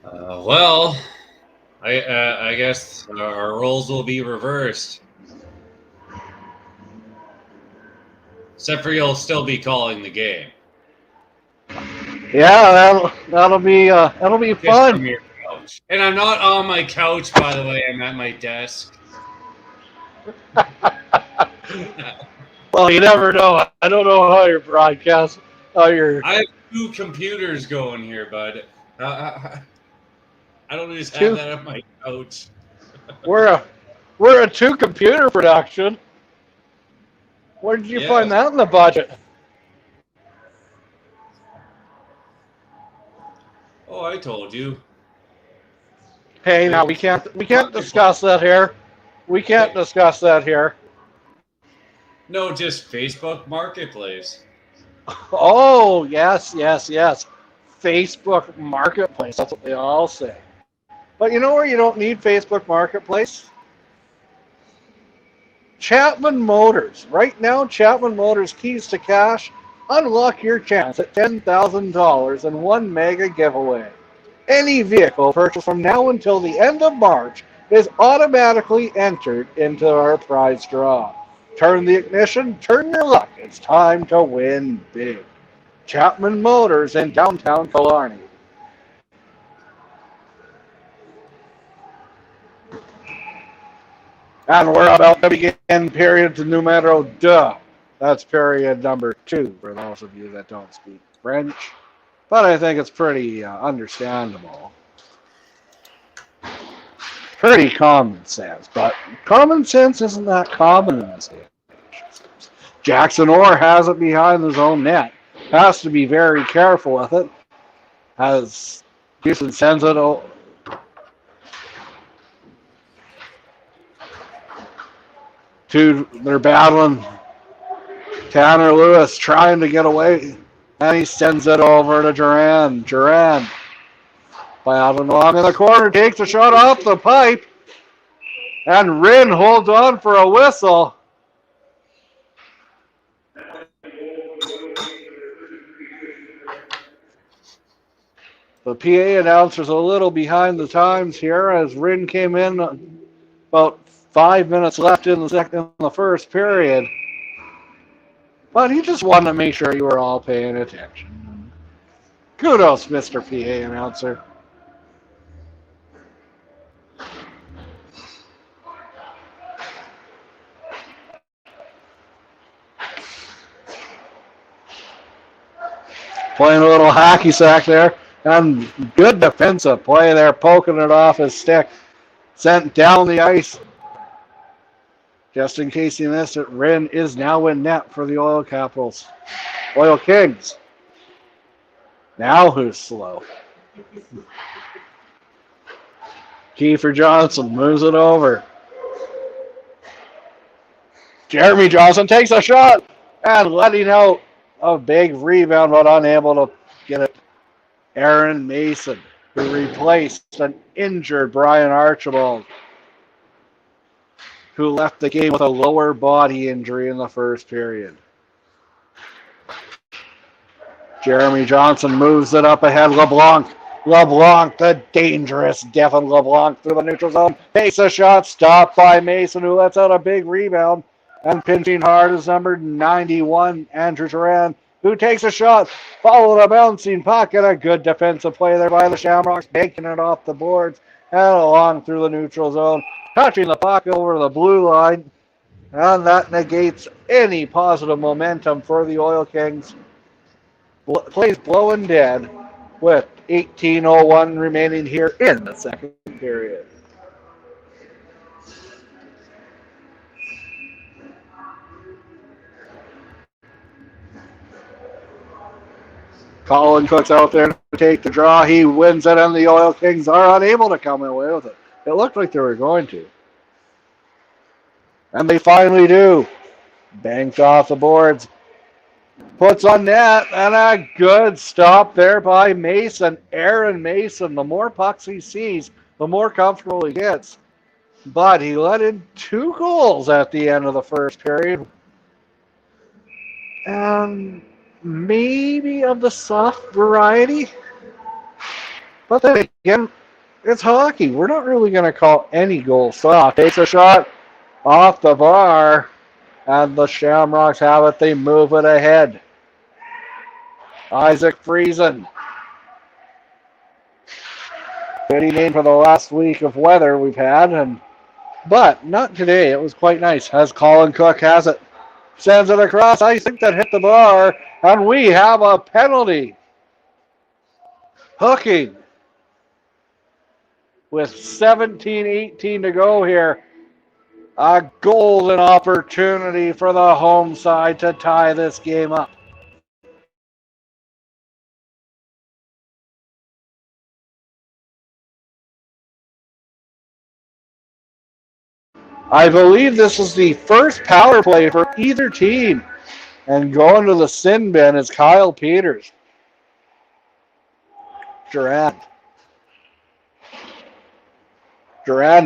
Well, I guess our roles will be reversed. Except for you'll still be calling the game. Yeah, that'll be fun. From your couch. And I'm not on my couch, by the way. I'm at my desk. Well, you never know. I don't know how your broadcast, I have 2 computers going here, bud. I don't just have that on my couch. We're a 2-computer production. Where did you find that in the budget? Oh, I told you. Hey, now we can't discuss that here. We can't discuss that here. No, just Facebook Marketplace. Oh, yes. Facebook Marketplace. That's what they all say. But you know where you don't need Facebook Marketplace? Chapman Motors. Right now, Chapman Motors Keys to Cash. Unlock your chance at $10,000 and 1 mega giveaway. Any vehicle purchased from now until the end of March is automatically entered into our prize draw. Turn the ignition, turn your luck. It's time to win big. Chapman Motors in downtown Killarney. And we're about to begin period to numero 2. That's period number 2 for those of you that don't speak French. But I think it's pretty understandable. Pretty common sense, but common sense isn't that common in this age. Jackson Orr has it behind his own net. Has to be very careful with it. As Houston sends it they're battling. Tanner Lewis trying to get away, and he sends it over to Duran. Duran battling along in the corner, takes a shot off the pipe, and Rin holds on for a whistle. The PA announcer's a little behind the times here as Rin came in about 5 minutes left in the first period. But he just wanted to make sure you were all paying attention. Kudos, Mr. PA announcer. playing a little hacky sack there. And good defensive play there, poking it off his stick. Sent down the ice. Just in case you missed it, Wren is now in net for the Oil Capitals. Oil Kings. Now who's slow? Kiefer Johnson moves it over. Jeremy Johnson takes a shot and letting out a big rebound, but unable to get it. Aaron Mason, who replaced an injured Brian Archibald, who left the game with a lower body injury in the first period. Jeremy Johnson moves it up ahead. LeBlanc, the dangerous Devin LeBlanc through the neutral zone. Takes a shot, stopped by Mason, who lets out a big rebound. And pinching hard is number 91, Andrew Duran, who takes a shot, followed a bouncing puck, and a good defensive play there by the Shamrocks, taking it off the boards and along through the neutral zone, touching the puck over the blue line. And that negates any positive momentum for the Oil Kings. Plays blowing dead with 18:01 remaining here in the second period. Colin Cook's out there to take the draw. He wins it, and the Oil Kings are unable to come away with it. It looked like they were going to. And they finally do. Banked off the boards. Puts on net, and a good stop there by Mason. Aaron Mason, the more pucks he sees, the more comfortable he gets. But he let in 2 goals at the end of the first period. And maybe of the soft variety. But then again, it's hockey. We're not really going to call any goal soft. Takes a shot off the bar, and the Shamrocks have it. They move it ahead. Isaac Friesen. Fitting name for the last week of weather we've had, but not today. It was quite nice. As Colin Cook has it. Sends it across. I think that hit the bar, and we have a penalty. Hooking. With 17:18 to go here. A golden opportunity for the home side to tie this game up. I believe this is the first power play for either team. And going to the sin bin is Kyle Peters. Durant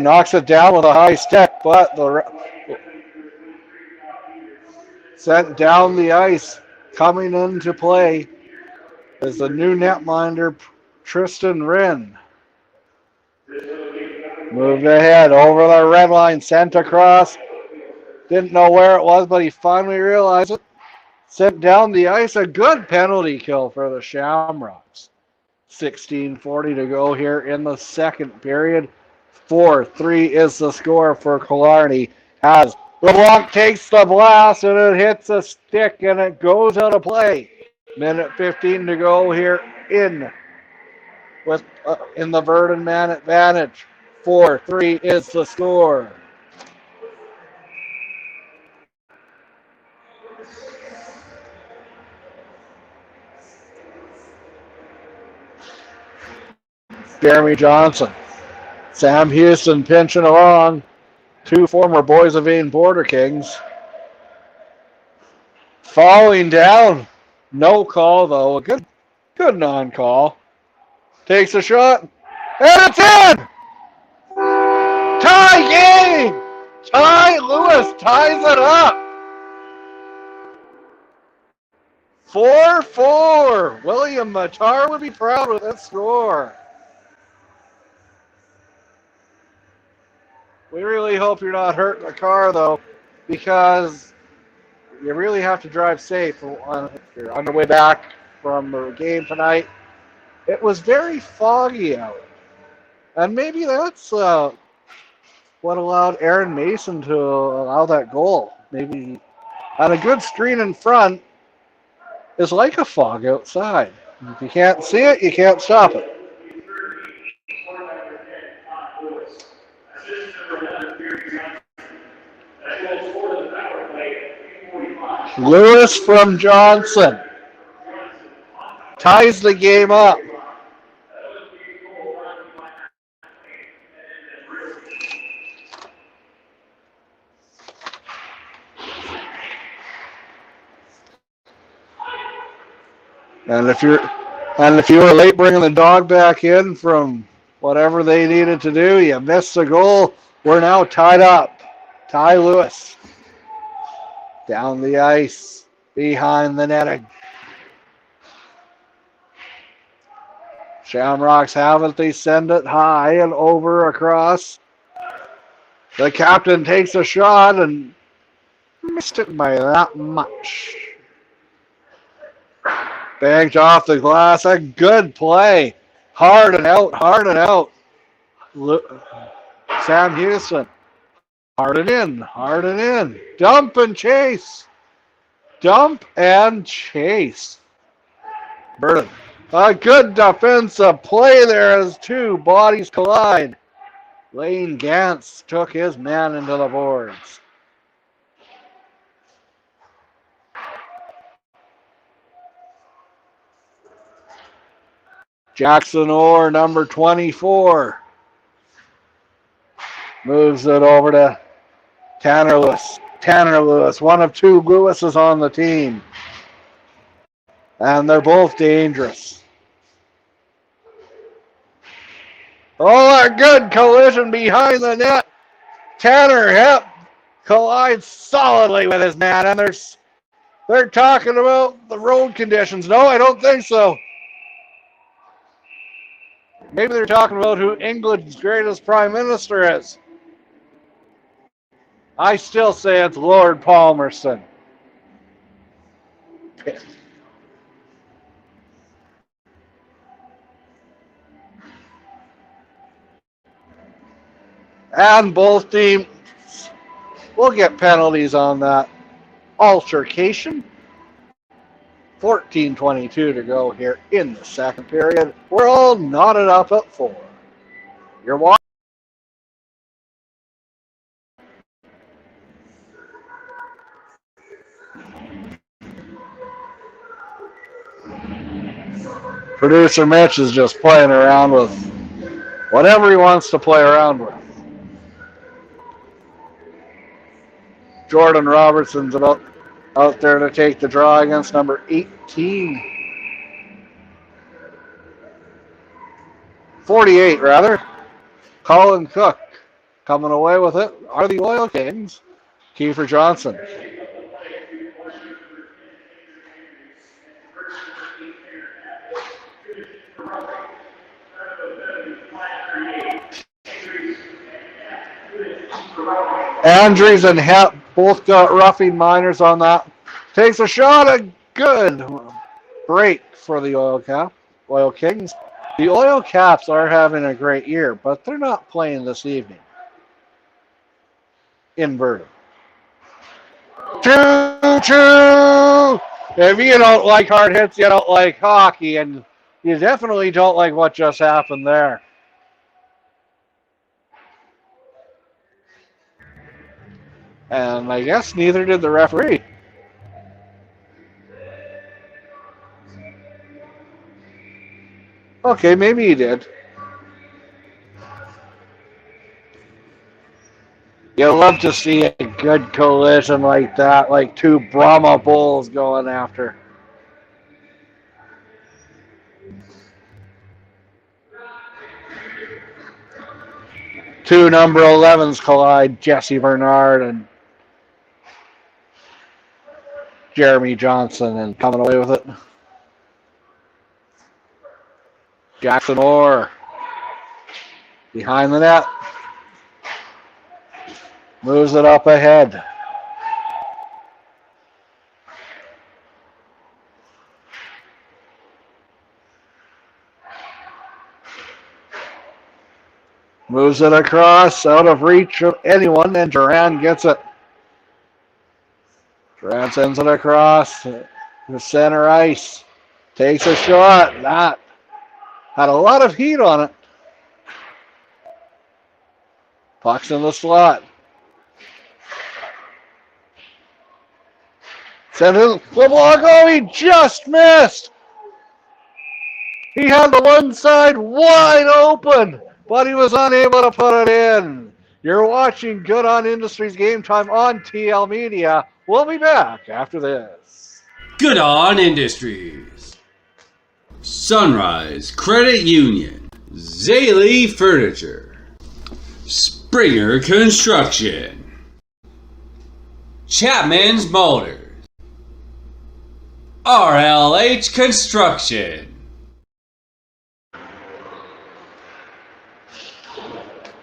knocks it down with a high stick, but sent down the ice. Coming into play is the new netminder, Tristan Wren. Moved ahead over the red line, sent across. Didn't know where it was, but he finally realized it. Sent down the ice. A good penalty kill for the Shamrocks. 16:40 to go here in the second period. 4-3 is the score for Killarney. As LeBlanc takes the blast and it hits a stick and it goes out of play. Minute 15 to go here in the Virden man advantage. 4-3 is the score. Jeremy Johnson. Sam Houston pinching along. 2 former Boissevain Border Kings. Falling down. No call, though. A good non-call. Takes a shot. And it's in! Tie game! Ty Lewis ties it up. 4-4. William Matar would be proud with that score. We really hope you're not hurt in the car, though, because you really have to drive safe if you're on your way back from the game tonight. It was very foggy out, and maybe that's what allowed Aaron Mason to allow that goal. Maybe, and a good screen in front is like a fog outside. If you can't see it, you can't stop it. Lewis from Johnson ties the game up. And if you were late bringing the dog back in from whatever they needed to do, you missed the goal. We're now tied up. Ty Lewis down the ice behind the netting. Shamrocks have it. They send it high and over across. The captain takes a shot and missed it by that much. Banked off the glass. A good play. Hard and out, hard and out. Sam Houston. Hard and in, hard and in. Dump and chase. Dump and chase. Virden. A good defensive play there as two bodies collide. Lane Gantz took his man into the boards. Jackson Orr, number 24, moves it over to Tanner Lewis. Tanner Lewis, one of two Lewises on the team. And they're both dangerous. Oh, a good collision behind the net. Tanner Hepp collides solidly with his man, and they're talking about the road conditions. No, I don't think so. Maybe they're talking about who England's greatest prime minister is. I still say it's Lord Palmerston. And both teams will get penalties on that altercation. 14:22 to go here in the second period. We're all knotted up at 4. You're watching. Producer Mitch is just playing around with whatever he wants to play around with. Jordan Robertson's out there to take the draw against number 18. 48, rather. Colin Cook coming away with it are the Oil Kings. Kiefer Johnson. Andrews and Hepp both got roughing minors on that. Takes a shot, a good break for the Oil Kings. The Oil Caps are having a great year, but they're not playing this evening in Virden. 2-2! If you don't like hard hits, you don't like hockey, and you definitely don't like what just happened there. And I guess neither did the referee. Okay, maybe he did. You love to see a good collision like that, like two Brahma bulls going after. Two number 11s collide, Jesse Bernard and Jeremy Johnson, and coming away with it. Jackson Orr behind the net. Moves it up ahead. Moves it across, out of reach of anyone, and Duran gets it. Duran sends it across the center ice. Takes a shot. That had a lot of heat on it. Puck's in the slot. Send it. The block. Oh, he just missed. He had the one side wide open, but he was unable to put it in. You're watching Good On Industries Game Time on TL Media. We'll be back after this. Good On Industries. Sunrise Credit Union. Zaley Furniture. Springer Construction. Chapman's Motors. RLH Construction.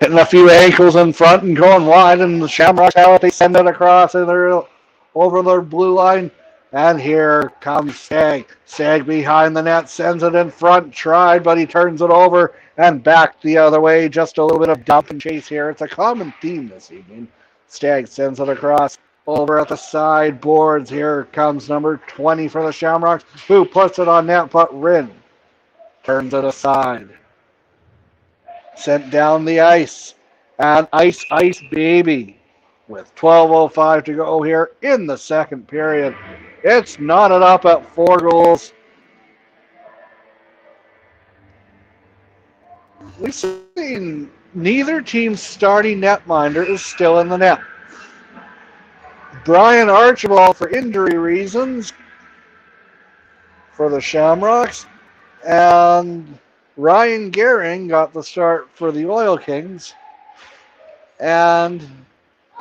Hitting a few ankles in front and going wide, and the Shamrocks out. They send it across and they're over their blue line. And here comes Stag. Stag behind the net, sends it in front, tried, but he turns it over and back the other way. Just a little bit of dump and chase here. It's a common theme this evening. Stag sends it across over at the side boards. Here comes number 20 for the Shamrocks, who puts it on net, but Rin turns it aside. Sent down the ice. And ice baby with 12:05 to go here in the second period. It's knotted up at 4 goals. We've seen neither team's starting netminder is still in the net. Brian Archibald for injury reasons for the Shamrocks, and Ryan Gehring got the start for the Oil Kings, and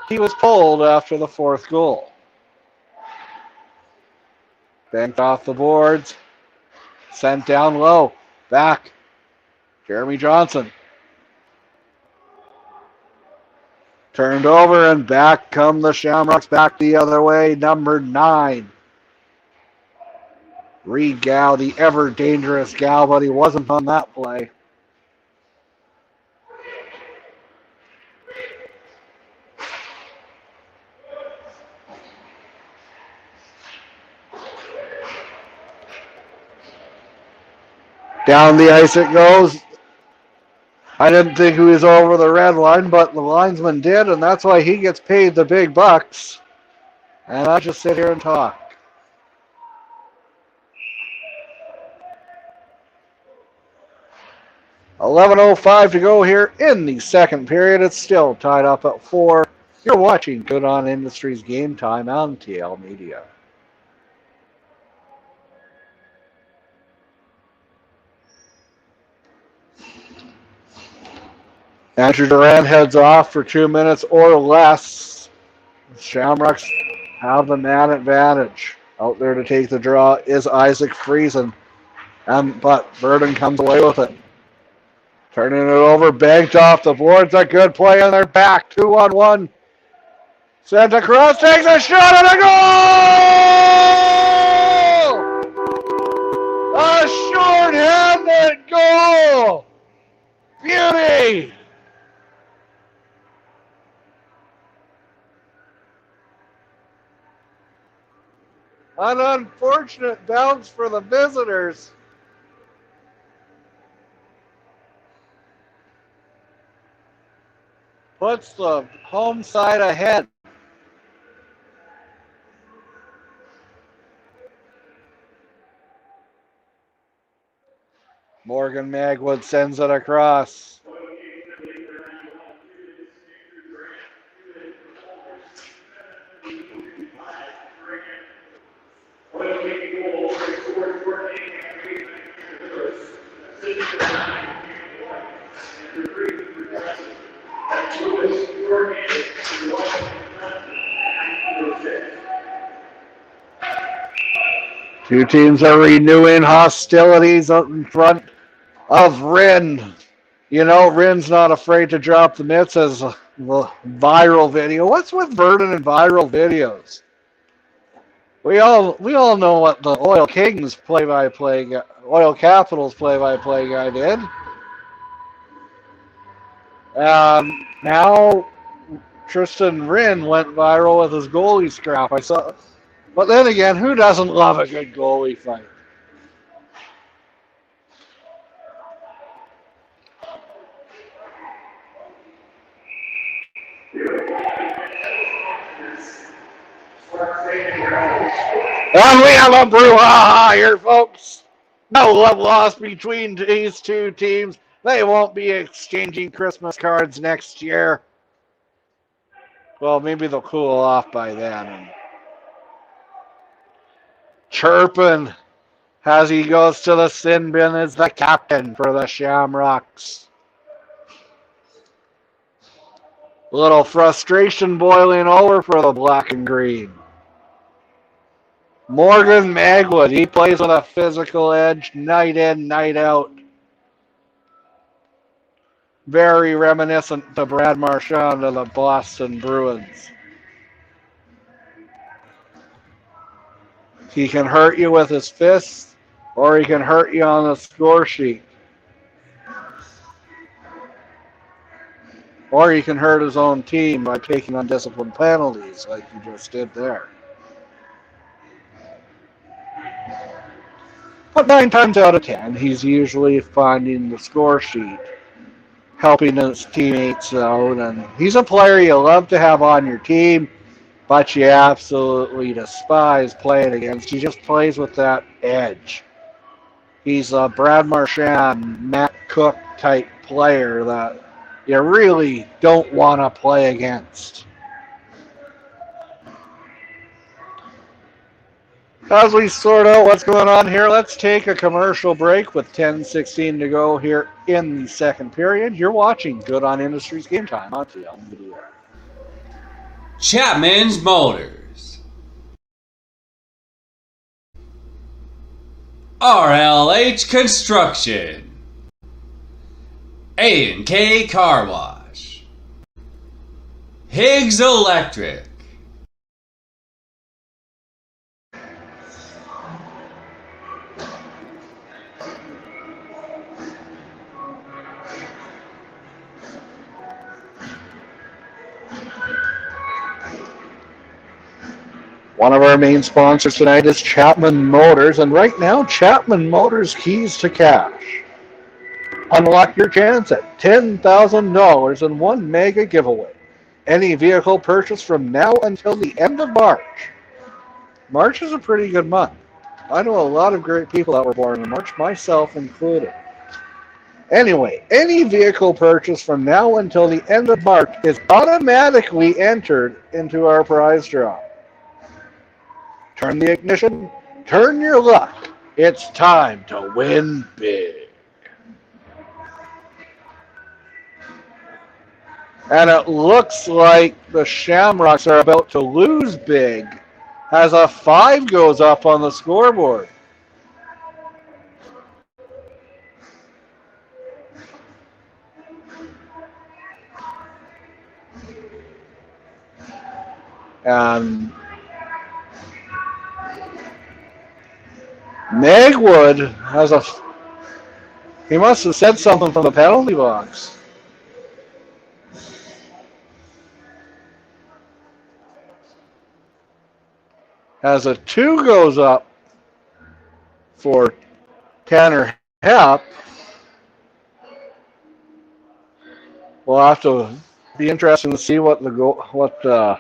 he was pulled after the 4th goal. Banked off the boards, sent down low, back, Jeremy Johnson. Turned over and back come the Shamrocks, back the other way, number 9. Reed Gow, the ever dangerous Gow, but he wasn't on that play. Down the ice it goes. I didn't think he was over the red line, but the linesman did, and that's why he gets paid the big bucks. And I just sit here and talk. $11:05 to go here in the second period. It's still tied up at 4. You're watching Good On Industries Game Time on TL Media. Andrew Durant heads off for 2 minutes or less. Shamrocks have the man advantage. Out there to take the draw is Isaac Friesen. But Virden comes away with it. Turning it over, banked off the boards. A good play on their back. 2-on-1. Santa Cruz takes a shot and a goal! A short-handed goal! Beauty! An unfortunate bounce for the visitors. Puts the home side ahead. Morgan Magwood sends it across. Two teams are renewing hostilities up in front of Rin. You know, Rin's not afraid to drop the mitts as a viral video. What's with Virden and viral videos? We all know what the Oil Kings play-by-play guy, Oil Capitals play-by-play guy did. Now Tristan Rin went viral with his goalie scrap. But then again, who doesn't love a good goalie fight? And we have a brouhaha here, folks. No love lost between these two teams. They won't be exchanging Christmas cards next year. Well, maybe they'll cool off by then. And chirping as he goes to the sin bin is the captain for the Shamrocks. A little frustration boiling over for the black and green. Morgan Magwood, he plays with a physical edge night in, night out. Very reminiscent to Brad Marchand of the Boston Bruins. He can hurt you with his fists, or he can hurt you on the score sheet. Or he can hurt his own team by taking undisciplined penalties like you just did there. But 9 times out of 10, he's usually finding the score sheet, helping his teammates out, and he's a player you love to have on your team, but you absolutely despise playing against. He just plays with that edge. He's a Brad Marchand, Matt Cook type player that you really don't want to play against. As we sort out what's going on here, let's take a commercial break with 10:16 to go here in the second period. You're watching Good on Industries Game Time on TL Media. Chapman's Motors. RLH Construction. A&K Car Wash. Higgs Electric. One of our main sponsors tonight is Chapman Motors, and right now, Chapman Motors Keys to Cash. Unlock your chance at $10,000 in one mega giveaway. Any vehicle purchase from now until the end of March. March is a pretty good month. I know a lot of great people that were born in March, myself included. Anyway, any vehicle purchase from now until the end of March is automatically entered into our prize draw. Turn the ignition, turn your luck. It's time to win big. And it looks like the Shamrocks are about to lose big as a 5 goes up on the scoreboard. And Magwood has he must have said something from the penalty box. As a 2 goes up for Tanner Hepp, we'll have to be interesting to see what the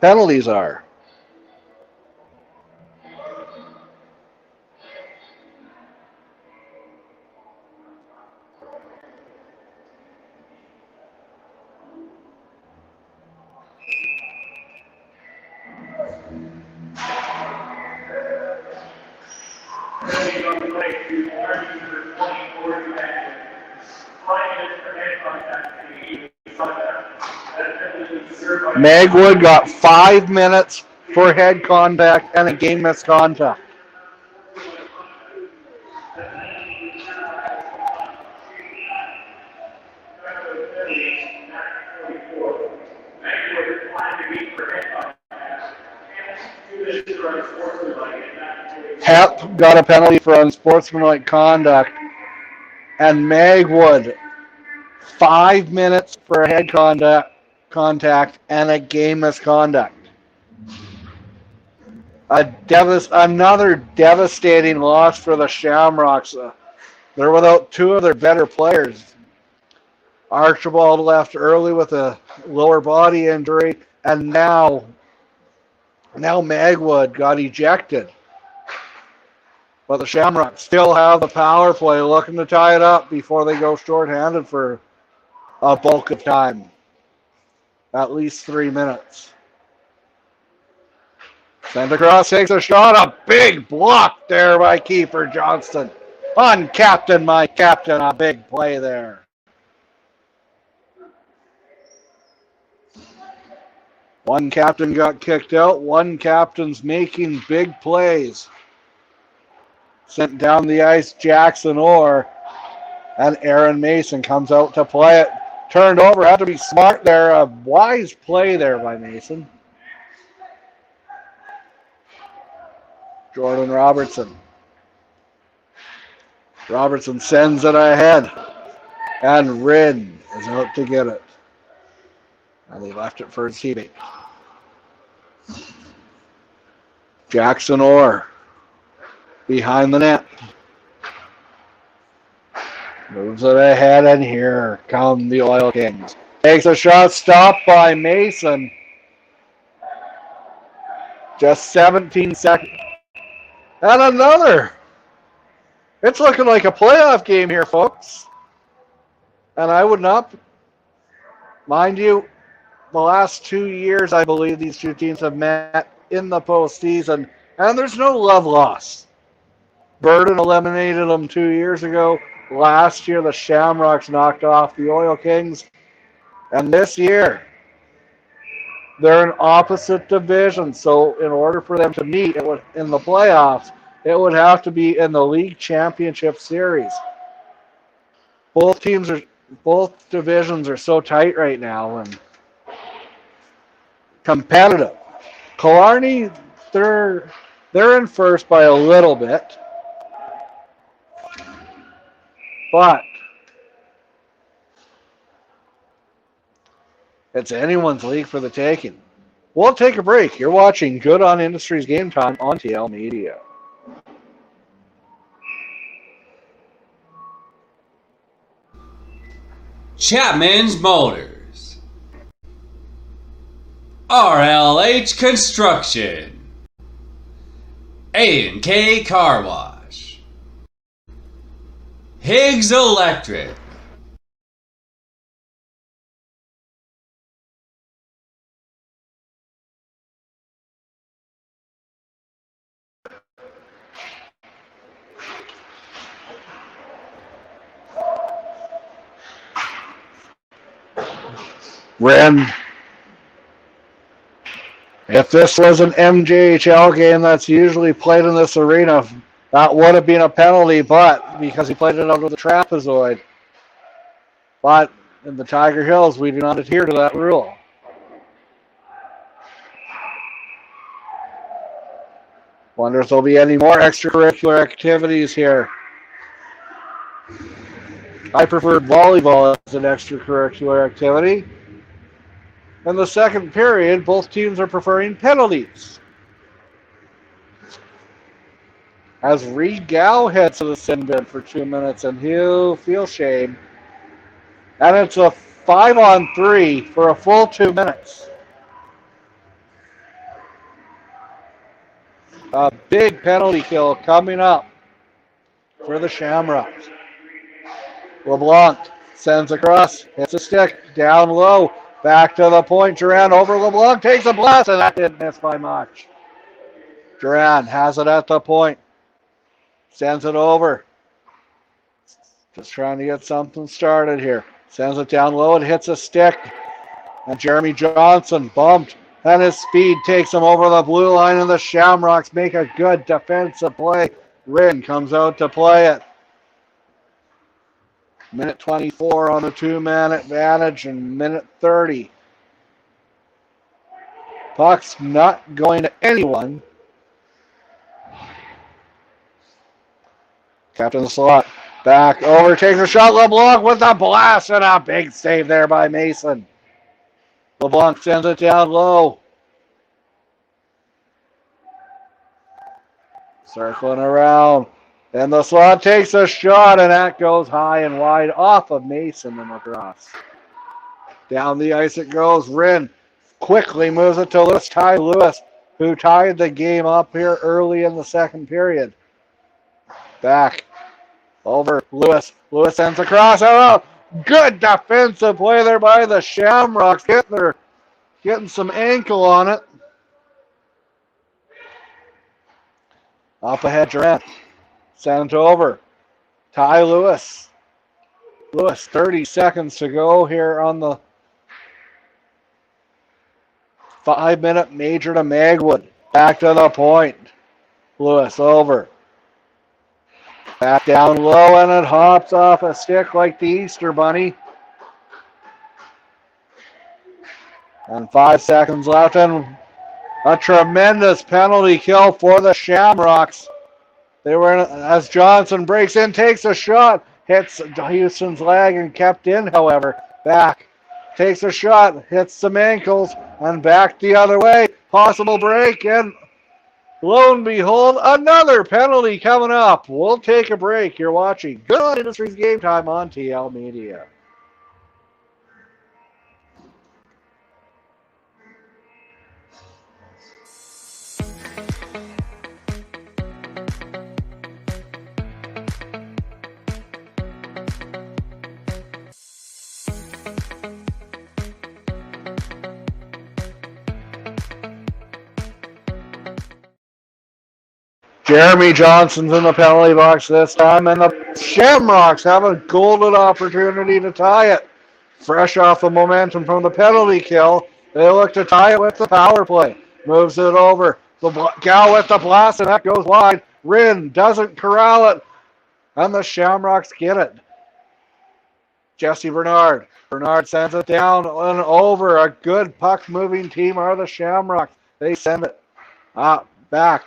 penalties are. Magwood got 5 minutes for head contact and a game misconduct. Hepp got a penalty for unsportsmanlike conduct, and Magwood 5 minutes for a head contact and a game misconduct. Another devastating loss for the Shamrocks. They're without 2 of their better players. Archibald left early with a lower body injury, and now Now Magwood got ejected. But the Shamrocks still have the power play, looking to tie it up before they go shorthanded for a bulk of time. At least 3 minutes. Sent across, takes a shot. A big block there by keeper Johnston. Uncaptain, my captain. A big play there. One captain got kicked out. One captain's making big plays. Sent down the ice, Jackson Orr. And Aaron Mason comes out to play it. Turned over, had to be smart there. A wise play there by Mason. Jordan Robertson. Robertson sends it ahead. And Rin is out to get it. And they left it for his teammate. Jackson Orr behind the net. Moves it ahead, and here come the Oil Kings. Takes a shot, stopped by Mason. Just 17 seconds. And another. It's looking like a playoff game here, folks. And I would not, mind you, the last 2 years, I believe these two teams have met in the postseason, and there's no love lost. Virden eliminated them 2 years ago. Last year, the Shamrocks knocked off the Oil Kings. And this year, they're in opposite divisions. So in order for them to meet in the playoffs, it would have to be in the league championship series. Both divisions are so tight right now and competitive. Killarney, they're in first by a little bit. But it's anyone's league for the taking. We'll take a break. You're watching Good On Industries Game Time on TL Media. Chapman's Motors. RLH Construction. A&K Car Wash. Higgs Electric. Ren, if this was an MJHL game that's usually played in this arena, that would have been a penalty, but because he played it out of the trapezoid. But in the Tiger Hills, we do not adhere to that rule. Wonder if there'll be any more extracurricular activities here. I preferred volleyball as an extracurricular activity. In the second period, both teams are preferring penalties. As Reed Gow heads to the sin bin for 2 minutes, and he'll feel shame. And it's a 5-on-3 for a full 2 minutes. A big penalty kill coming up for the Shamrocks. LeBlanc sends across, hits a stick, down low, back to the point. Duran over LeBlanc, takes a blast, and that didn't miss by much. Duran has it at the point, sends it over. Just trying to get something started here. Sends it down low and hits a stick. And Jeremy Johnson bumped, and his speed takes him over the blue line, and the Shamrocks make a good defensive play. Rin comes out to play it. Minute 24 on a 2-man advantage, and minute 30. Puck's not going to anyone. Captain Slot back over, takes a shot. LeBlanc with a blast, and a big save there by Mason. LeBlanc sends it down low. Circling around. And the Slot takes a shot, and that goes high and wide off of Mason and across. Down the ice it goes. Rin quickly moves it to Lewis. Ty Lewis who tied the game up here early in the second period. Back over Lewis. Lewis sends across. Oh, good defensive play there by the Shamrocks. Getting some ankle on it. Up ahead, Durant. Sent over. Ty Lewis. Lewis, 30 seconds to go here on the 5-minute major to Magwood. Back to the point. Lewis over. Back down low, and it hops off a stick like the Easter Bunny. And 5 seconds left, and a tremendous penalty kill for the Shamrocks. They were as Johnson breaks in, takes a shot, hits Houston's leg and kept in, however. Back, takes a shot, hits some ankles, and back the other way. Possible break, and lo and behold, another penalty coming up. We'll take a break. You're watching Good On Industries Game Time on TL Media. Jeremy Johnson's in the penalty box this time, and the Shamrocks have a golden opportunity to tie it. Fresh off the momentum from the penalty kill, they look to tie it with the power play. Moves it over. The gal with the blast, and that goes wide. Rin doesn't corral it, and the Shamrocks get it. Jesse Bernard. Bernard sends it down and over. A good puck-moving team are the Shamrocks. They send it back.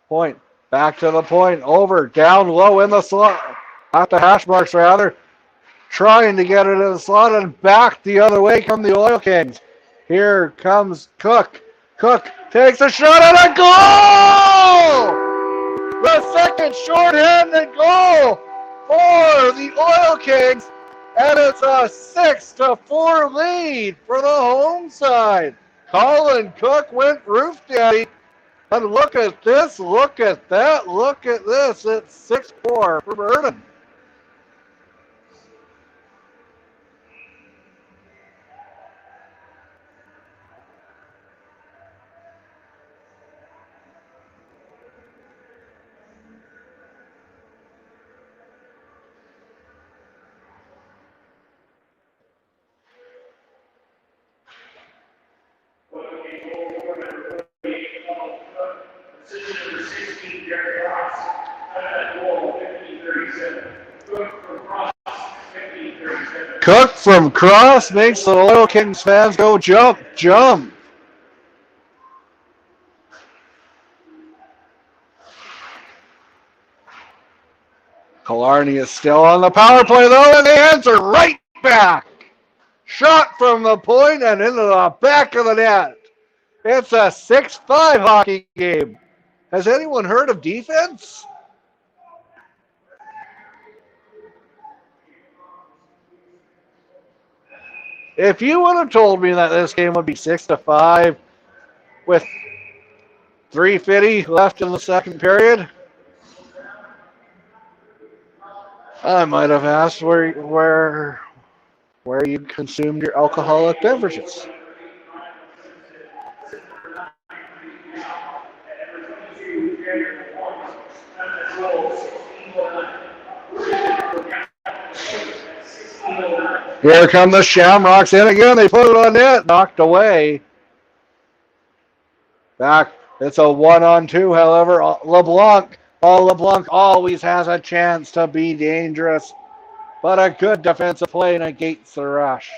Point. Back to the point. Over. Down low in the slot. At the hash marks, rather. Trying to get it in the slot, and back the other way come the Oil Kings. Here comes Cook. Cook takes a shot and a goal! The second short-handed goal for the Oil Kings, and it's a 6-4 lead for the home side. Colin Cook went roof daddy. And look at this, look at that, look at this. It's 6-4 for Virden. Cook from cross makes the Oil Kings fans go jump, jump. Killarney is still on the power play though, and they answer right back. Shot from the point and into the back of the net. It's a 6-5 hockey game. Has anyone heard of defense? If you would have told me that this game would be 6-5 with 3:50 left in the second period, I might have asked where you consumed your alcoholic beverages. Here come the Shamrocks in again. They put it on net. Knocked away. Back. It's a 1-on-2, however. LeBlanc always has a chance to be dangerous. But a good defensive play negates the rush.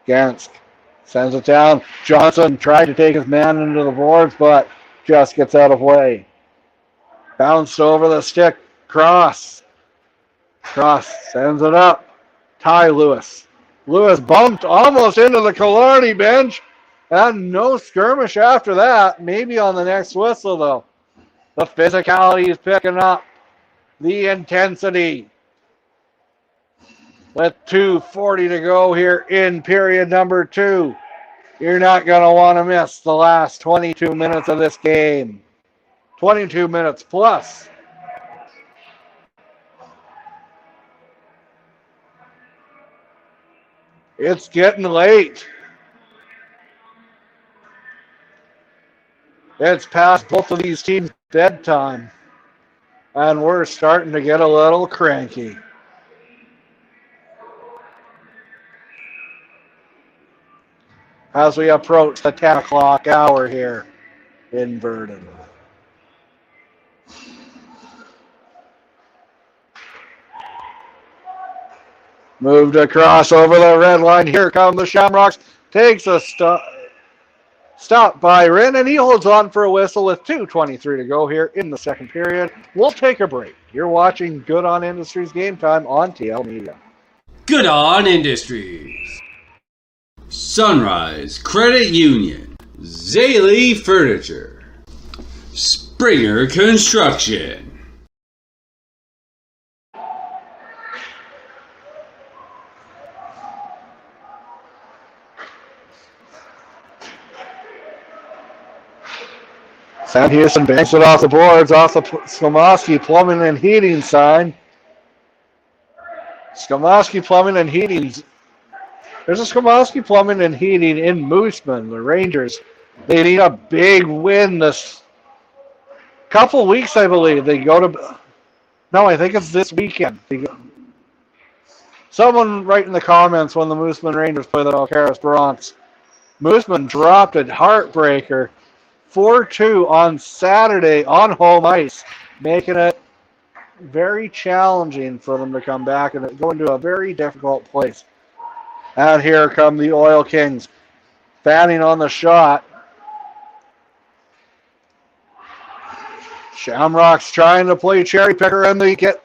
Gansk sends it down. Johnson tried to take his man into the boards, but just gets out of play. Bounced over the stick. Cross sends it up. Ty Lewis. Lewis bumped almost into the Killarney bench. And no skirmish after that. Maybe on the next whistle, though. The physicality is picking up. The intensity. with 2:40 to go here in period number 2. You're not going to want to miss the last 22 minutes of this game. 22 minutes plus. It's getting late. It's past both of these teams' bedtime. And we're starting to get a little cranky. As we approach the 10 o'clock hour here in Virden. Moved across over the red line. Here come the Shamrocks. Takes a stop by Rin, and he holds on for a whistle with 2:23 to go here in the second period. We'll take a break. You're watching Good On Industries Game Time on TL Media. Good On Industries. Sunrise Credit Union. Zaley Furniture. Springer Construction. Sam Houston banks it off the boards, off the Skomoski Plumbing and Heating sign. Skomoski Plumbing and Heating. There's a Skomoski Plumbing and Heating in Mooseman. The Rangers, they need a big win this couple weeks, I believe. They go to, no, I think it's this weekend. Someone write in the comments when the Mooseman Rangers play the Alcaraz Bronx. Mooseman dropped a heartbreaker 4-2 on Saturday on home ice, making it very challenging for them to come back and go into a very difficult place. And here come the Oil Kings, fanning on the shot. Shamrocks trying to play cherry picker, and they get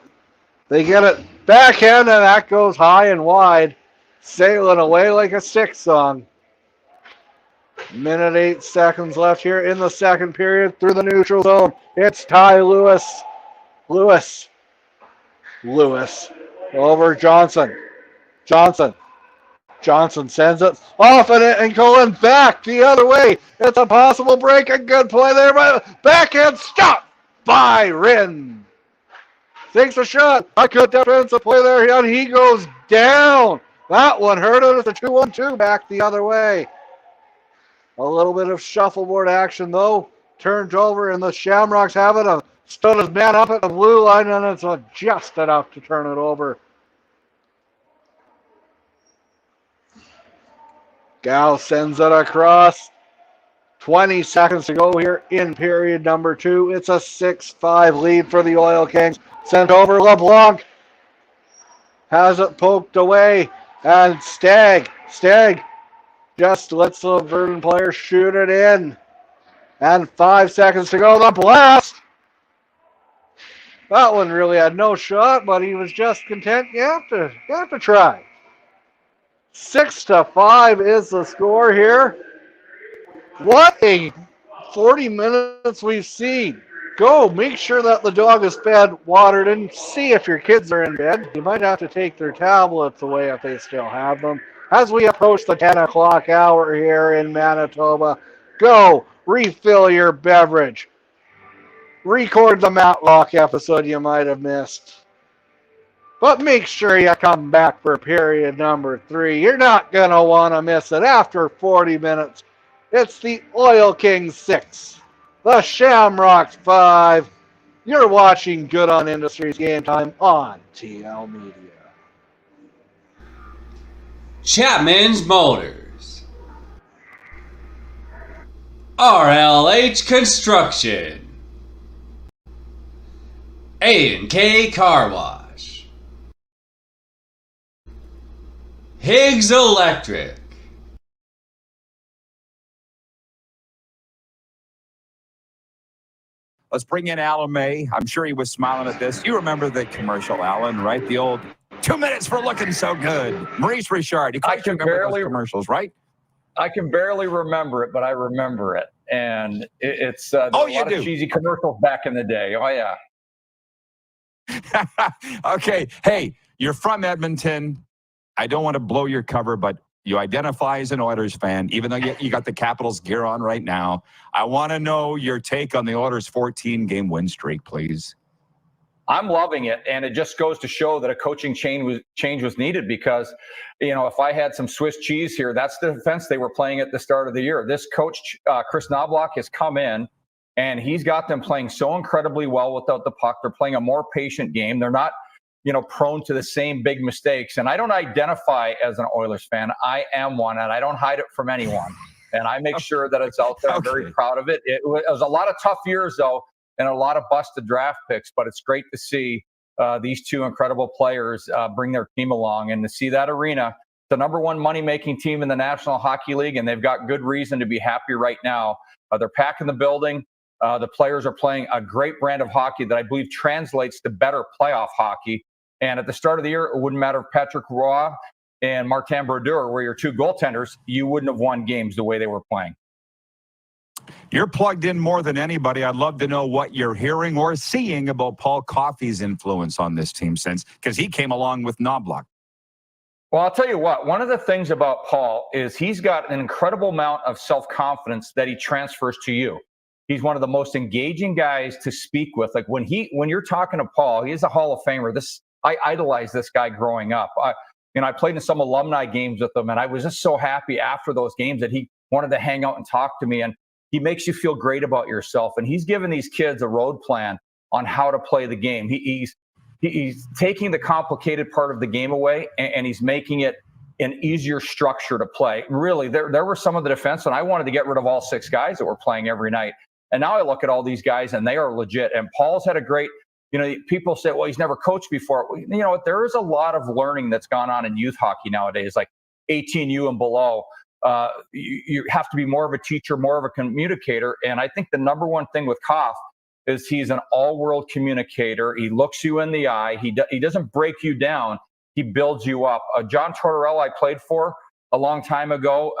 it backhand, and that goes high and wide, sailing away like a stick song. Minute 8 seconds left here in the second period through the neutral zone. It's Ty Lewis. Lewis over Johnson. Johnson sends it off and going back the other way. It's a possible break. A good play there, but backhand stop by Rin. Takes a shot. A good defensive play there, and he goes down. That one hurt it. It's a 2-1-2 back the other way. A little bit of shuffleboard action, though. Turned over, and the Shamrocks have it. Stood his man up at the blue line, and it's just enough to turn it over. Gal sends it across. 20 seconds to go here in period number 2. It's a 6-5 lead for the Oil Kings. Sent over LeBlanc. Has it poked away. And Stagg just lets the Virden player shoot it in. And 5 seconds to go. The blast. That one really had no shot, but he was just content. You have to try. 6-5 is the score here. What a 40 minutes we've seen. Go make sure that the dog is fed, watered, and see if your kids are in bed. You might have to take their tablets away if they still have them. As we approach the 10 o'clock hour here in Manitoba, go refill your beverage. Record the Matlock episode you might have missed. But make sure you come back for period number 3. You're not going to want to miss it. After 40 minutes, it's the Oil Kings 6, the Shamrocks 5. You're watching Good On Industries Game Time on TL Media. Chapman's Motors. RLH Construction. A&K Car Wash. Higgs Electric. Let's bring in Alan May. I'm sure he was smiling at this. You remember the commercial, Alan, right? The old 2 minutes for looking so good. Maurice Richard. You I can remember barely those commercials, right? I can barely remember it, but I remember it, and it's a lot of cheesy commercials back in the day. Oh yeah. Okay. Hey, you're from Edmonton. I don't want to blow your cover, but you identify as an Oilers fan, even though you got the Capitals gear on right now. I want to know your take on the Oilers' 14-game win streak, please. I'm loving it, and it just goes to show that a coaching change was needed because, if I had some Swiss cheese here, that's the defense they were playing at the start of the year. This coach, Chris Knobloch, has come in, and he's got them playing so incredibly well without the puck. They're playing a more patient game. They're not, prone to the same big mistakes. And I don't identify as an Oilers fan. I am one, and I don't hide it from anyone. And I make sure that it's out there. I'm very proud of it. It was a lot of tough years, though, and a lot of busted draft picks, but it's great to see these two incredible players bring their team along and to see that arena, the number one money-making team in the National Hockey League, and they've got good reason to be happy right now. They're packing the building. The players are playing a great brand of hockey that I believe translates to better playoff hockey. And at the start of the year, it wouldn't matter if Patrick Roy and Martin Brodeur were your two goaltenders, you wouldn't have won games the way they were playing. You're plugged in more than anybody. I'd love to know what you're hearing or seeing about Paul Coffey's influence on this team because he came along with Knobloch. Well, I'll tell you what, one of the things about Paul is he's got an incredible amount of self-confidence that he transfers to you. He's one of the most engaging guys to speak with. Like when you're talking to Paul, he's a Hall of Famer. I idolized this guy growing up. I played in some alumni games with him, and I was just so happy after those games that he wanted to hang out and talk to me. And he makes you feel great about yourself. And he's given these kids a road plan on how to play the game. He's taking the complicated part of the game away, and he's making it an easier structure to play. Really, there were some of the defensemen I wanted to get rid of all six guys that were playing every night. And now I look at all these guys, and they are legit. And Paul's had a great, people say, well, he's never coached before. There is a lot of learning that's gone on in youth hockey nowadays, like 18U and below. You have to be more of a teacher, more of a communicator. And I think the number one thing with Koff is he's an all-world communicator. He looks you in the eye. He doesn't break you down. He builds you up. John Tortorella I played for a long time ago.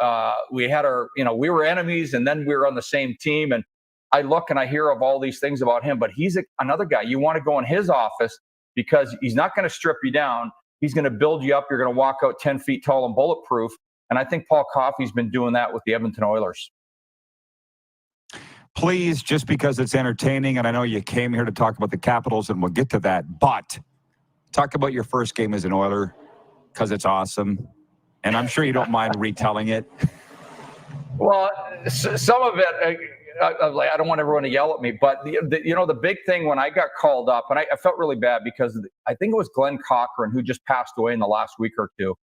We had we were enemies, and then we were on the same team. And I look and I hear of all these things about him, but he's another guy. You want to go in his office because he's not going to strip you down. He's going to build you up. You're going to walk out 10 feet tall and bulletproof. And I think Paul Coffey's been doing that with the Edmonton Oilers. Please, just because it's entertaining, and I know you came here to talk about the Capitals, and we'll get to that, but talk about your first game as an Oiler because it's awesome. And I'm sure you don't mind retelling it. Well, some of it, I don't want everyone to yell at me, but the big thing when I got called up, and I felt really bad because I think it was Glenn Cochran who just passed away in the last week or two.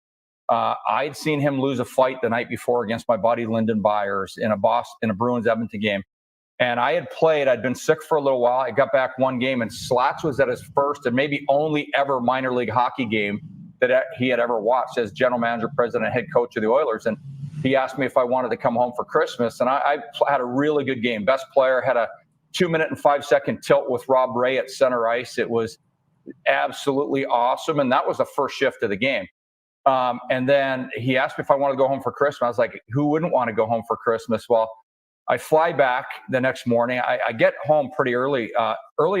I'd seen him lose a fight the night before against my buddy Lyndon Byers in a Bruins Edmonton game. And I had played, I'd been sick for a little while. I got back one game, and Slats was at his first and maybe only ever minor league hockey game that he had ever watched as general manager, president, head coach of the Oilers. And he asked me if I wanted to come home for Christmas. And I had a really good game. Best player, had a 2-minute and 5-second tilt with Rob Ray at center ice. It was absolutely awesome. And that was the first shift of the game. And then he asked me if I wanted to go home for Christmas. I was like, who wouldn't want to go home for Christmas? Well, I fly back the next morning. I get home pretty early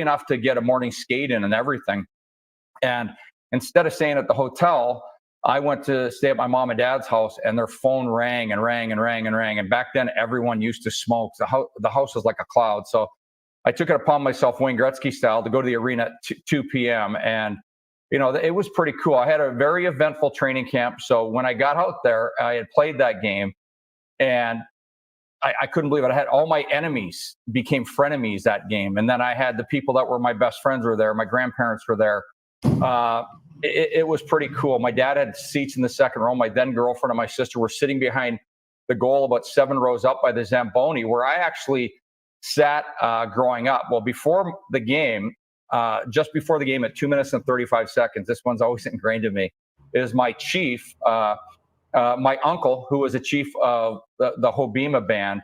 enough to get a morning skate in and everything. And instead of staying at the hotel, I went to stay at my mom and dad's house, and their phone rang and rang and rang and rang. And back then, everyone used to smoke. The house was like a cloud. So I took it upon myself, Wayne Gretzky style, to go to the arena at 2 p.m. And it was pretty cool. I had a very eventful training camp. So when I got out there, I had played that game, and I couldn't believe it. I had all my enemies became frenemies that game. And then I had the people that were my best friends were there. My grandparents were there. It was pretty cool. My dad had seats in the second row. My then girlfriend and my sister were sitting behind the goal about 7 rows up by the Zamboni, where I actually sat growing up. Well, before the game, just before the game at 2 minutes and 35 seconds, this one's always ingrained in me, is my chief, my uncle, who was a chief of the Hobima band,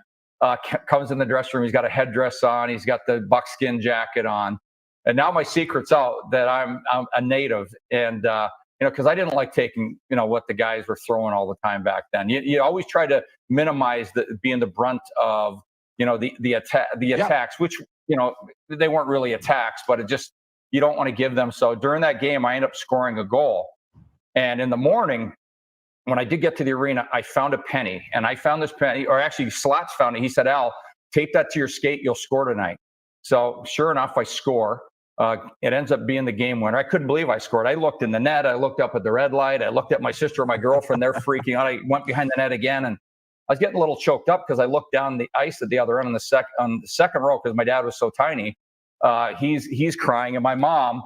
comes in the dressing room. He's got a headdress on. He's got the buckskin jacket on. And now my secret's out that I'm a native. And, because I didn't like taking, what the guys were throwing all the time back then. You always try to minimize being the brunt of, the attacks, which, they weren't really attacks, but you don't want to give them. So during that game, I ended up scoring a goal. And in the morning, when I did get to the arena, I found a penny, and I found this penny, or actually Slats found it. He said, Al, tape that to your skate. You'll score tonight. So sure enough, I score. It ends up being the game winner. I couldn't believe I scored. I looked in the net. I looked up at the red light. I looked at my sister and my girlfriend. They're freaking out. I went behind the net again, and I was getting a little choked up because I looked down the ice at the other end on the second row because my dad was so tiny. He's crying, and my mom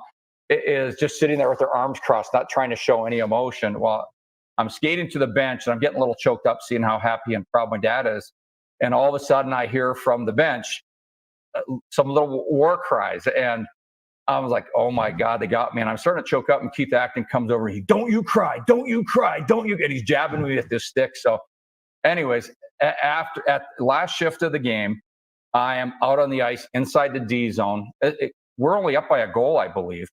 is just sitting there with her arms crossed, not trying to show any emotion. Well, I'm skating to the bench, and I'm getting a little choked up seeing how happy and proud my dad is. And all of a sudden, I hear from the bench some little war cries, and I was like, oh my God, they got me. And I'm starting to choke up, and Keith Acton comes over. Don't you cry, don't you cry, don't you. And he's jabbing me with this stick. So anyways, at the last shift of the game, I am out on the ice inside the D zone. We're only up by a goal, I believe.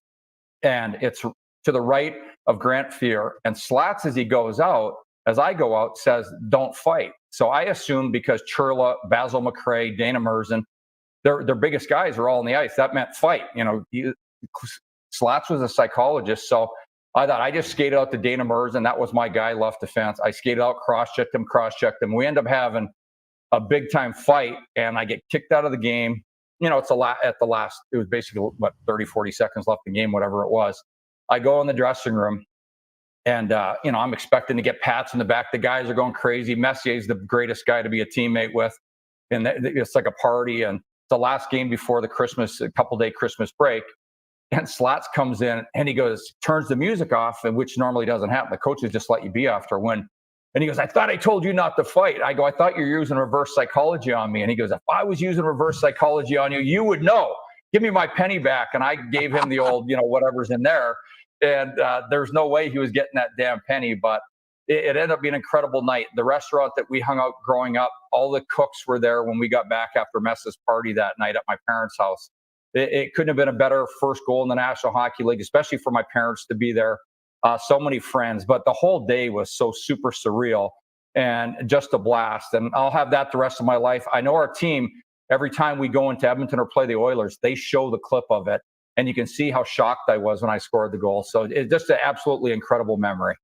And it's to the right of Grant Fear. And Slats, as he goes out, as I go out, says, don't fight. So I assume because Churla, Basil McRae, Dana Merzen, their biggest guys are all on the ice. That meant fight. Slats was a psychologist. So I thought I just skated out to Dana Merzen. That was my guy, left defense. I skated out, cross-checked him. We end up having a big-time fight, and I get kicked out of the game. It's at the last, it was basically, 30, 40 seconds left in the game, whatever it was. I go in the dressing room, and, I'm expecting to get pats in the back. The guys are going crazy. Messier's the greatest guy to be a teammate with. And it's like a party, and the last game before the couple-day Christmas break. And Slats comes in, and he turns the music off, which normally doesn't happen. The coaches just let you be after a win. And he goes, I thought I told you not to fight. I go, I thought you were using reverse psychology on me. And he goes, if I was using reverse psychology on you, you would know. Give me my penny back. And I gave him the old, whatever's in there. And there's no way he was getting that damn penny. But it ended up being an incredible night. The restaurant that we hung out growing up, all the cooks were there when we got back after Mess's party that night at my parents' house. It couldn't have been a better first goal in the National Hockey League, especially for my parents to be there. So many friends, but the whole day was so super surreal and just a blast. And I'll have that the rest of my life. I know our team, every time we go into Edmonton or play the Oilers, they show the clip of it. And you can see how shocked I was when I scored the goal. So it's just an absolutely incredible memory.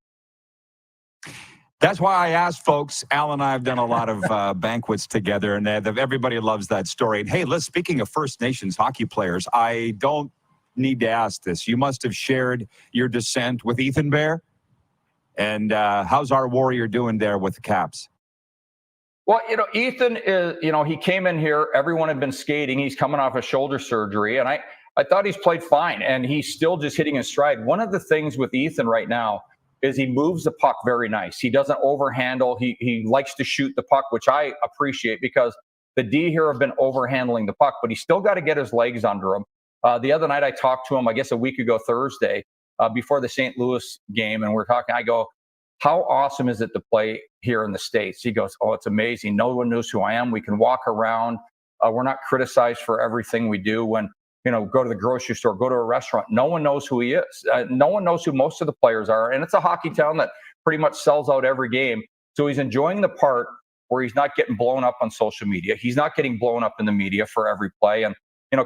That's why I asked folks. Al and I have done a lot of banquets together, and everybody loves that story. And hey, speaking of First Nations hockey players, I don't need to ask this. You must have shared your descent with Ethan Bear. And how's our warrior doing there with the Caps? Well, Ethan is, he came in here. Everyone had been skating. He's coming off a shoulder surgery. And I thought he's played fine. And he's still just hitting his stride. One of the things with Ethan right now is he moves the puck very nice. He doesn't overhandle. He likes to shoot the puck, which I appreciate because the D here have been overhandling the puck, but he's still got to get his legs under him. The other night I talked to him, I guess a week ago Thursday, before the St. Louis game, and we're talking, I go, how awesome is it to play here in the States? He goes, oh, it's amazing. No one knows who I am. We can walk around. We're not criticized for everything we do. When, go to the grocery store, go to a restaurant, no one knows who he is. No one knows who most of the players are. And it's a hockey town that pretty much sells out every game. So he's enjoying the part where he's not getting blown up on social media. He's not getting blown up in the media for every play. And,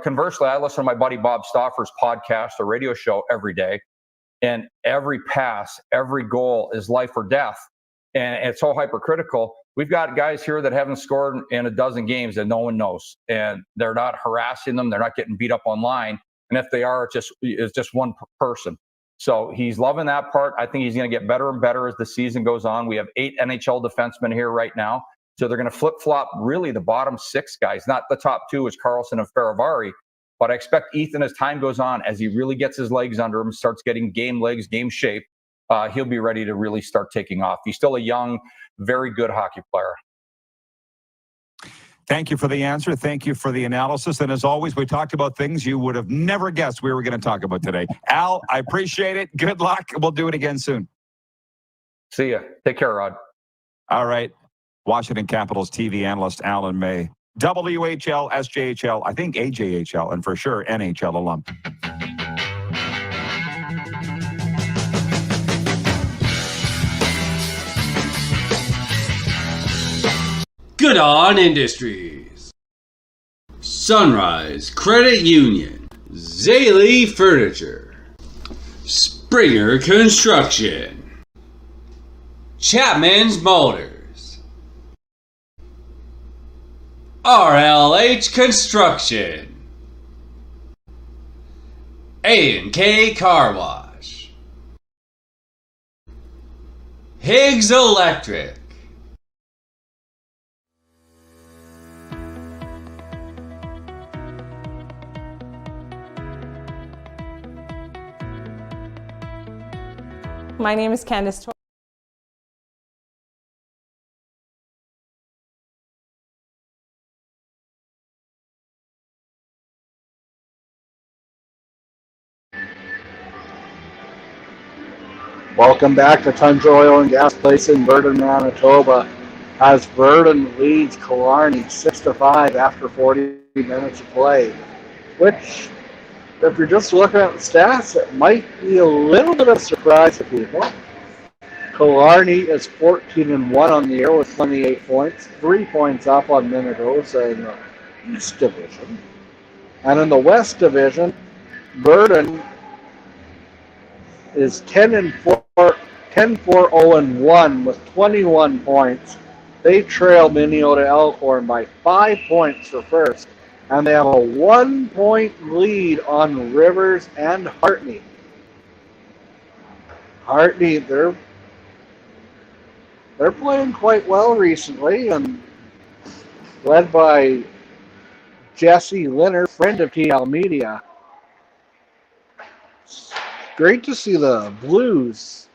conversely, I listen to my buddy Bob Stauffer's podcast, a radio show every day. And every pass, every goal is life or death. And it's so hypercritical. We've got guys here that haven't scored in a dozen games that no one knows. And they're not harassing them. They're not getting beat up online. And if they are, it's just one person. So he's loving that part. I think he's going to get better and better as the season goes on. We have 8 NHL defensemen here right now. So they're going to flip-flop really the bottom 6 guys, not the top 2 is Carlson and Faravari. But I expect Ethan, as time goes on, as he really gets his legs under him, starts getting game legs, game shape, he'll be ready to really start taking off. He's still a young, very good hockey player. Thank you for the answer. Thank you for the analysis. And as always, we talked about things you would have never guessed we were going to talk about today. Al, I appreciate it. Good luck. We'll do it again soon. See ya. Take care, Rod. All right. Washington Capitals TV analyst Alan May. WHL, SJHL, I think AJHL, and for sure NHL alum. Good On Industries. Sunrise Credit Union. Zaley Furniture. Springer Construction. Chapman's Motors, RLH Construction, A&K Car Wash, Higgs Electric, My name is Candice. Welcome back to Tundra Oil and Gas Place in Virden, Manitoba, as Virden leads Killarney 6-5 after 40 minutes of play, which, if you're just looking at the stats, it might be a little bit of a surprise to people. Killarney is 14-1 on the year with 28 points, 3 points up on Minnedosa in the East Division. And in the West Division, Virden is 10-4, 10-4-0-1 with 21 points. They trail Minneota Elkhorn by 5 points for first, and they have a 1-point lead on Rivers and Hartney. Hartney, they're playing quite well recently, and led by Jesse Linner, friend of TL Media. Great to see the Blues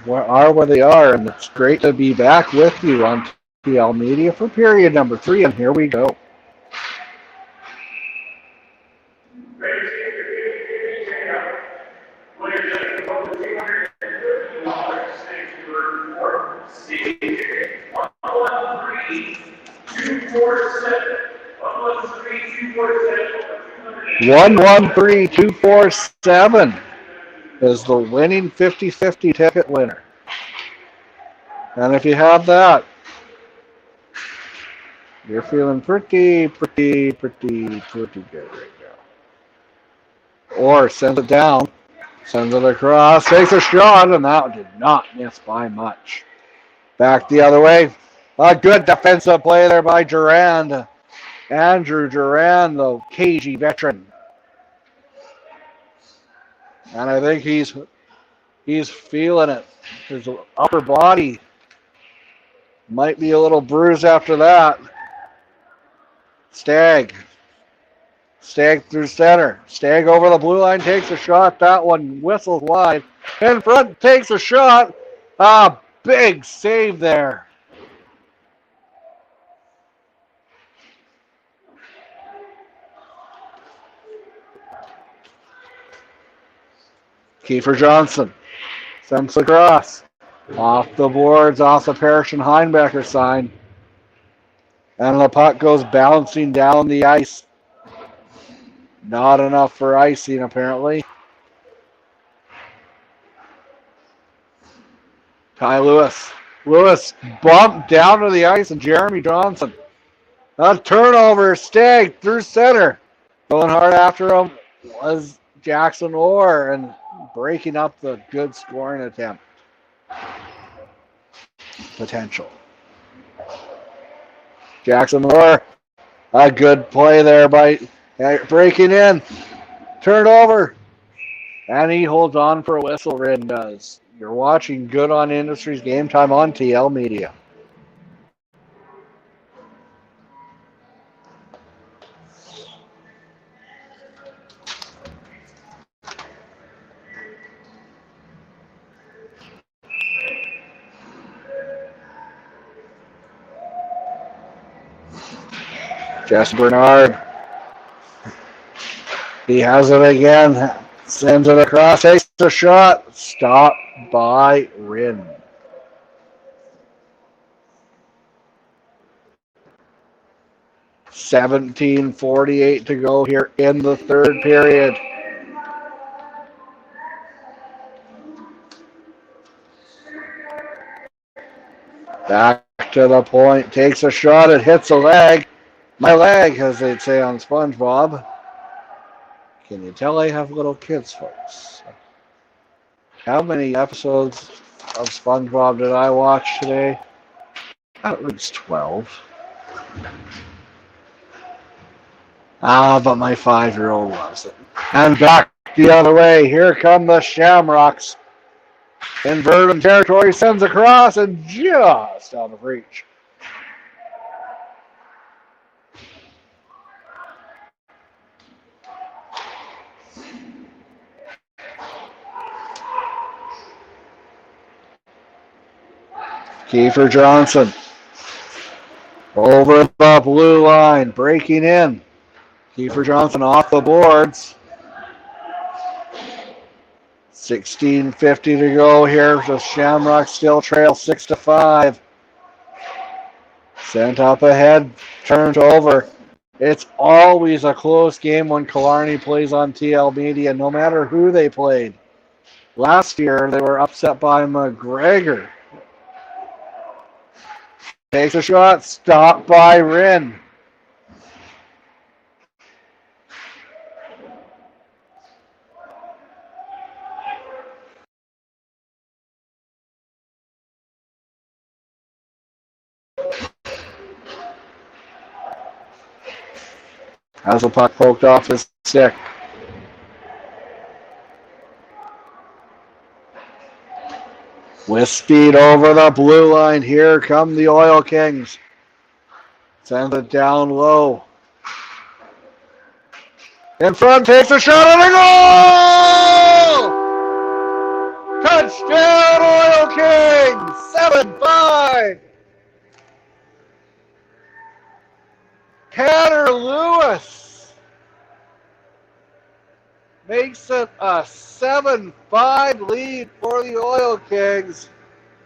where they are, and it's great to be back with you on TL Media for period number 3, and here we go. One, 1, 3, 2, 4, 7 is the winning 50-50 ticket winner. And if you have that, you're feeling pretty good right now. Or sends it down, sends it across, takes a shot, and that did not miss by much. Back the other way. A good defensive play there by Durand. Andrew Durand, the KG veteran. And I think he's feeling it. His upper body might be a little bruised after that. Stagg through center. Stagg over the blue line, takes a shot. That one whistles wide. In front, takes a shot. Ah, big save there. Kiefer Johnson sends across. Off the boards, off the Parrish and Heinbecker sign. And the puck goes bouncing down the ice. Not enough for icing, apparently. Ty Lewis. Lewis bumped down to the ice, and Jeremy Johnson. A turnover. Stagg through center. Going hard after him was Jackson Orr, and breaking up the good scoring attempt potential. Jackson Orr, a good play there by breaking in, turned over, and he holds on for a whistle. Rin does. You're watching Good On Industries Game Time on TL Media. Jess Bernard. He has it again. Sends it across. Takes the shot. Stopped by Rin. $17:48 to go here in the third period. Back to the point. Takes a shot. It hits a leg. My leg, as they'd say on SpongeBob. Can you tell I have little kids, folks? How many episodes of SpongeBob did I watch today? It was 12. But my 5-year-old wasn't. And back the other way. Here come the Shamrocks. In Virden territory, sends across and just out of reach. Kiefer Johnson over the blue line, breaking in. Kiefer Johnson off the boards. 16:50 to go here. The Shamrocks still trail 6-5. Sent up ahead, turned over. It's always a close game when Killarney plays on TL Media, no matter who they played. Last year, they were upset by McGregor. Takes a shot, stopped by Rin. Has the puck poked off his stick. With speed over the blue line, here come the Oil Kings. Sends it down low. In front, takes a shot and a goal! Touchdown, Oil Kings! 7-5! Tanner Lewis makes it a 7-5 lead for the Oil Kings.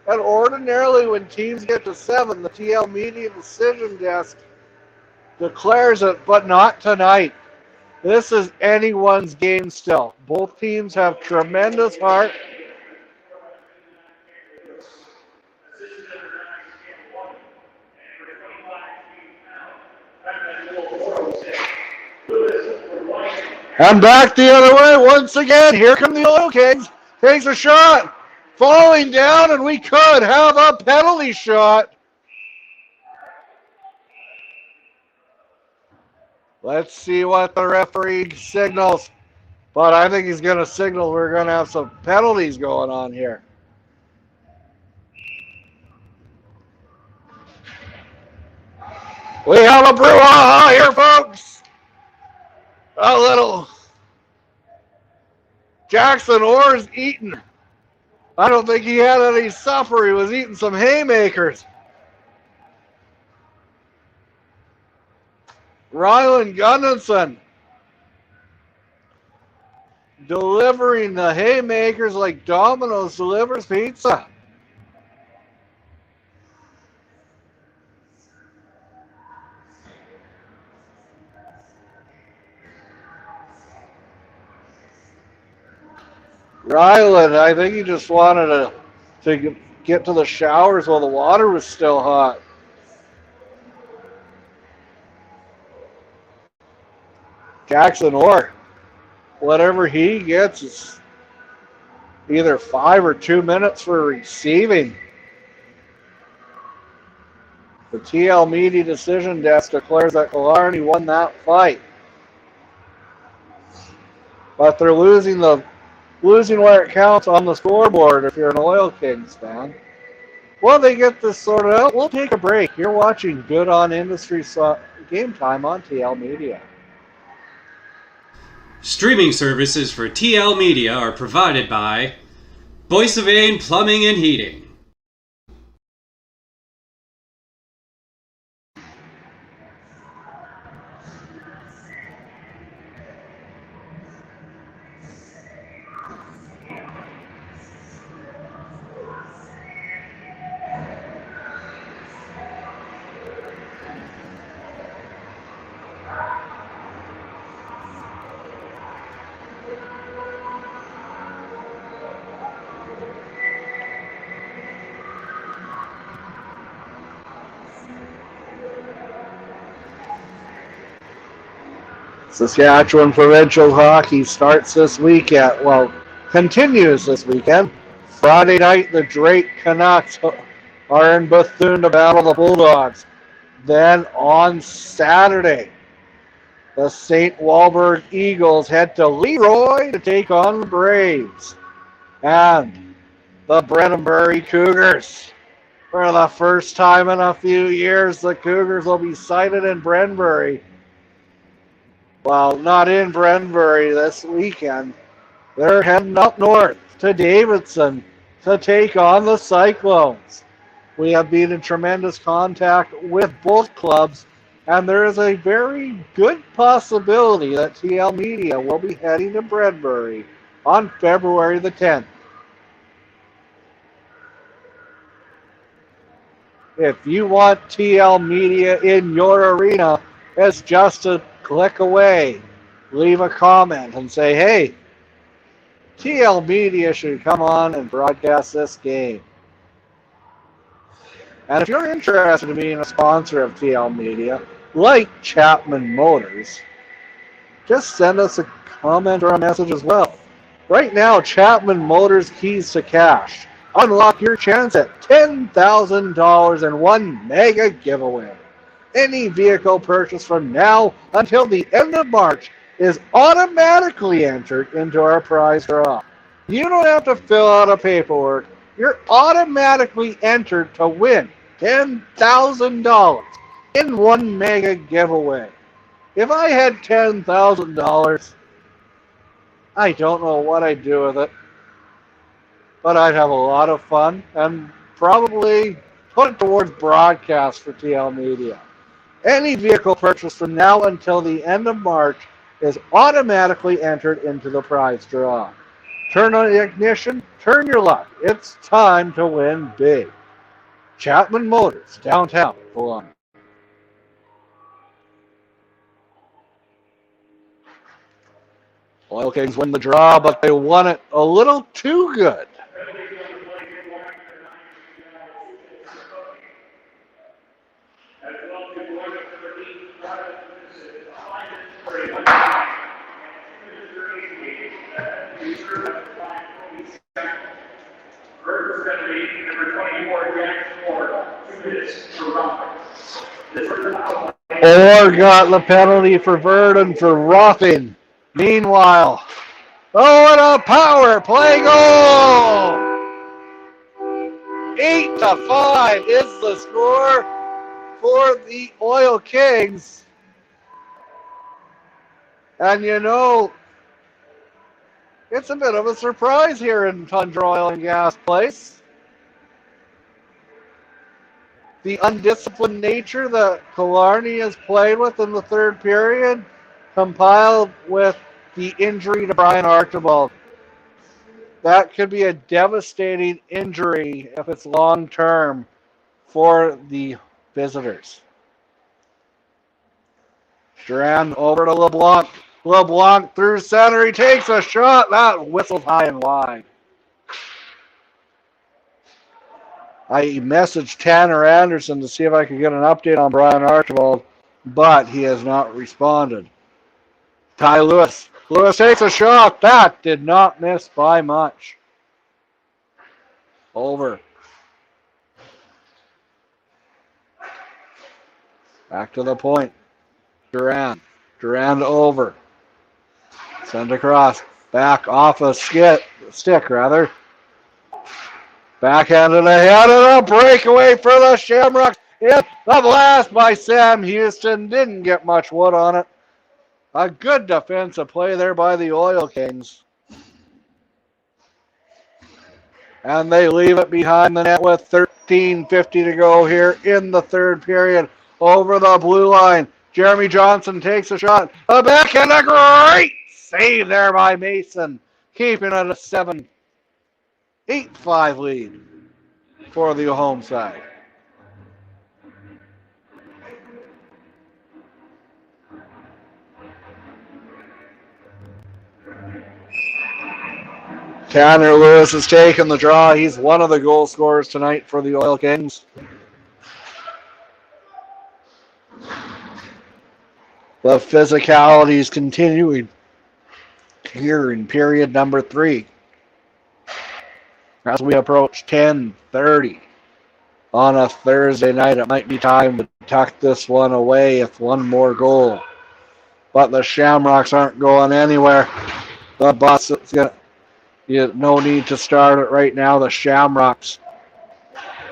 And ordinarily when teams get to 7, the TL Media Decision Desk declares it, but not tonight. This is anyone's game still. Both teams have tremendous heart. And back the other way once again. Here come the Oil Kings. Takes a shot. Falling down, and we could have a penalty shot. Let's see what the referee signals. But I think he's going to signal we're going to have some penalties going on here. We have a brouhaha here, folks. A little Jackson Orr's eating. I don't think he had any supper. He was eating some haymakers. Ryland Gunnarsson delivering the haymakers like Domino's delivers pizza. Ryland, I think he just wanted to get to the showers while the water was still hot. Jackson Orr, whatever he gets is either 5 or 2 minutes for receiving. The TL Media Decision Desk declares that Killarney won that fight. But they're losing where it counts on the scoreboard if you're an Oil Kings fan. While they get this sorted out, we'll take a break. You're watching Good On Industry Game Time on TL Media. Streaming services for TL Media are provided by Boissevain Plumbing and Heating. Saskatchewan Provincial Hockey starts this weekend. Well, continues this weekend. Friday night, the Drake Canucks are in Bethune to battle the Bulldogs. Then on Saturday, the St. Walburg Eagles head to Leroy to take on the Braves. And the Brenenbury Cougars. For the first time in a few years, the Cougars will be sighted in Brenbury. Well, not in Brenbury this weekend. They're heading up north to Davidson to take on the Cyclones. We have been in tremendous contact with both clubs, and there is a very good possibility that TL Media will be heading to Brenbury on February the 10th. If you want TL Media in your arena, it's just a click away. Leave a comment and say, hey, TL Media should come on and broadcast this game. And if you're interested in being a sponsor of TL Media, like Chapman Motors, just send us a comment or a message as well. Right now, Chapman Motors Keys to Cash. Unlock your chance at $10,000 in one mega giveaway. Any vehicle purchase from now until the end of March is automatically entered into our prize draw. You don't have to fill out a paperwork. You're automatically entered to win $10,000 in one mega giveaway. If I had $10,000, I don't know what I'd do with it. But I'd have a lot of fun and probably put it towards broadcast for TL Media. Any vehicle purchase from now until the end of March is automatically entered into the prize draw. Turn on the ignition, turn your luck. It's time to win big. Chapman Motors, downtown Killarney. Oil Kings win the draw, but they won it a little too good. Orr got the penalty for Virden for roughing. Meanwhile, and a power play goal! 8-5 is the score for the Oil Kings. And you know, it's a bit of a surprise here in Tundra Oil and Gas Place. The undisciplined nature that Killarney has played with in the third period, compiled with the injury to Brian Archibald. That could be a devastating injury if it's long-term for the visitors. Duran over to LeBlanc. LeBlanc through center. He takes a shot. That whistles high and wide. I messaged Tanner Anderson to see if I could get an update on Brian Archibald, but he has not responded. Ty Lewis. Lewis takes a shot. That did not miss by much. Over. Back to the point. Duran. Duran over. Send across. Back off a stick. Backhanded ahead and a breakaway for the Shamrocks. It's the blast by Sam Houston. Didn't get much wood on it. A good defensive play there by the Oil Kings. And they leave it behind the net with 13:50 to go here in the third period. Over the blue line. Jeremy Johnson takes a shot. A backhand, a great save there by Mason. Keeping it a 8-5 lead for the home side. Tanner Lewis has taken the draw. He's one of the goal scorers tonight for the Oil Kings. The physicality is continuing here in period number 3. As we approach 10:30 on a Thursday night, it might be time to tuck this one away with one more goal. But the Shamrocks aren't going anywhere. The bus is going to, no need to start it right now. The Shamrocks,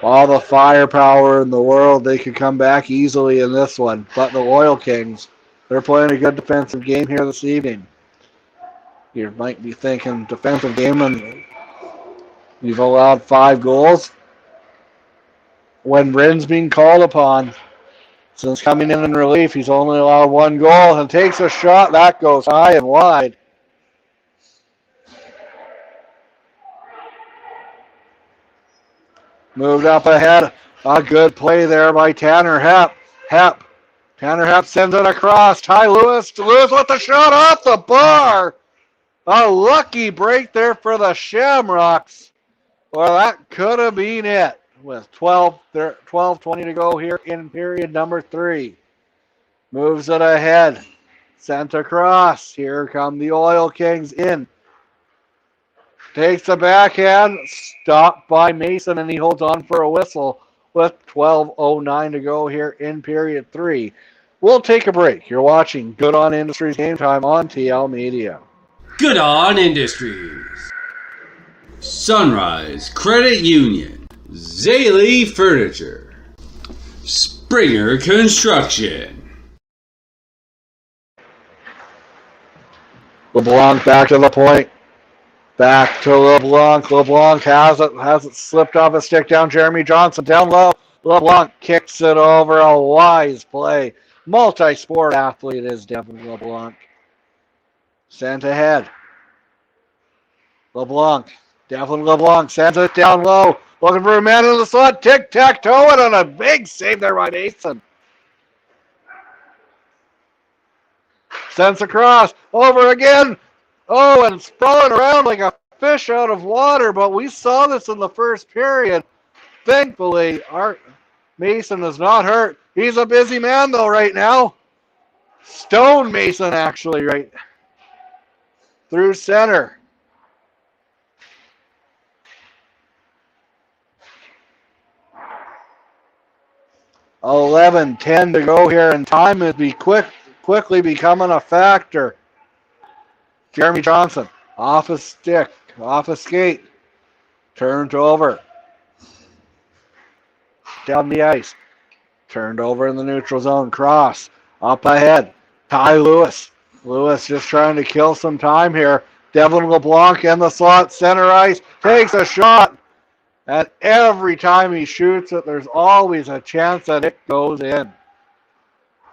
all the firepower in the world, they could come back easily in this one. But the Oil Kings, they're playing a good defensive game here this evening. You might be thinking defensive game and you've allowed 5 goals. When Bryn's being called upon, since coming in relief, he's only allowed 1 goal and takes a shot. That goes high and wide. Moved up ahead. A good play there by Tanner Hepp. Tanner Hepp sends it across. Ty Lewis. Lewis with the shot off the bar. A lucky break there for the Shamrocks. Well, that could have been it with 12:20 to go here in period number 3. Moves it ahead. Sent across. Here come the Oil Kings in. Takes the backhand. Stopped by Mason, and he holds on for a whistle with 12:09 to go here in period 3. We'll take a break. You're watching Good On Industries Game Time on TL Media. Good On Industries. Sunrise Credit Union. Zaley Furniture. Springer Construction. LeBlanc back to the point. Back to LeBlanc. LeBlanc has it slipped off his stick down. Jeremy Johnson down low. LeBlanc kicks it over. A wise play. Multi-sport athlete is Devin LeBlanc. Sent ahead. LeBlanc. Devin LeBlanc sends it down low. Looking for a man in the slot. Tic-tac-toe it on a big save there by Mason. Sends across. Over again. Oh, and sprawling around like a fish out of water, but we saw this in the first period. Thankfully, Art Mason is not hurt. He's a busy man, though, right now. Stone Mason, actually, right through center. $11:10 to go here, and time is quickly becoming a factor. Jeremy Johnson, off his stick, off his skate, turned over. Down the ice, turned over in the neutral zone, cross, up ahead. Ty Lewis. Lewis just trying to kill some time here. Devin LeBlanc in the slot, center ice, takes a shot. And every time he shoots it, there's always a chance that it goes in.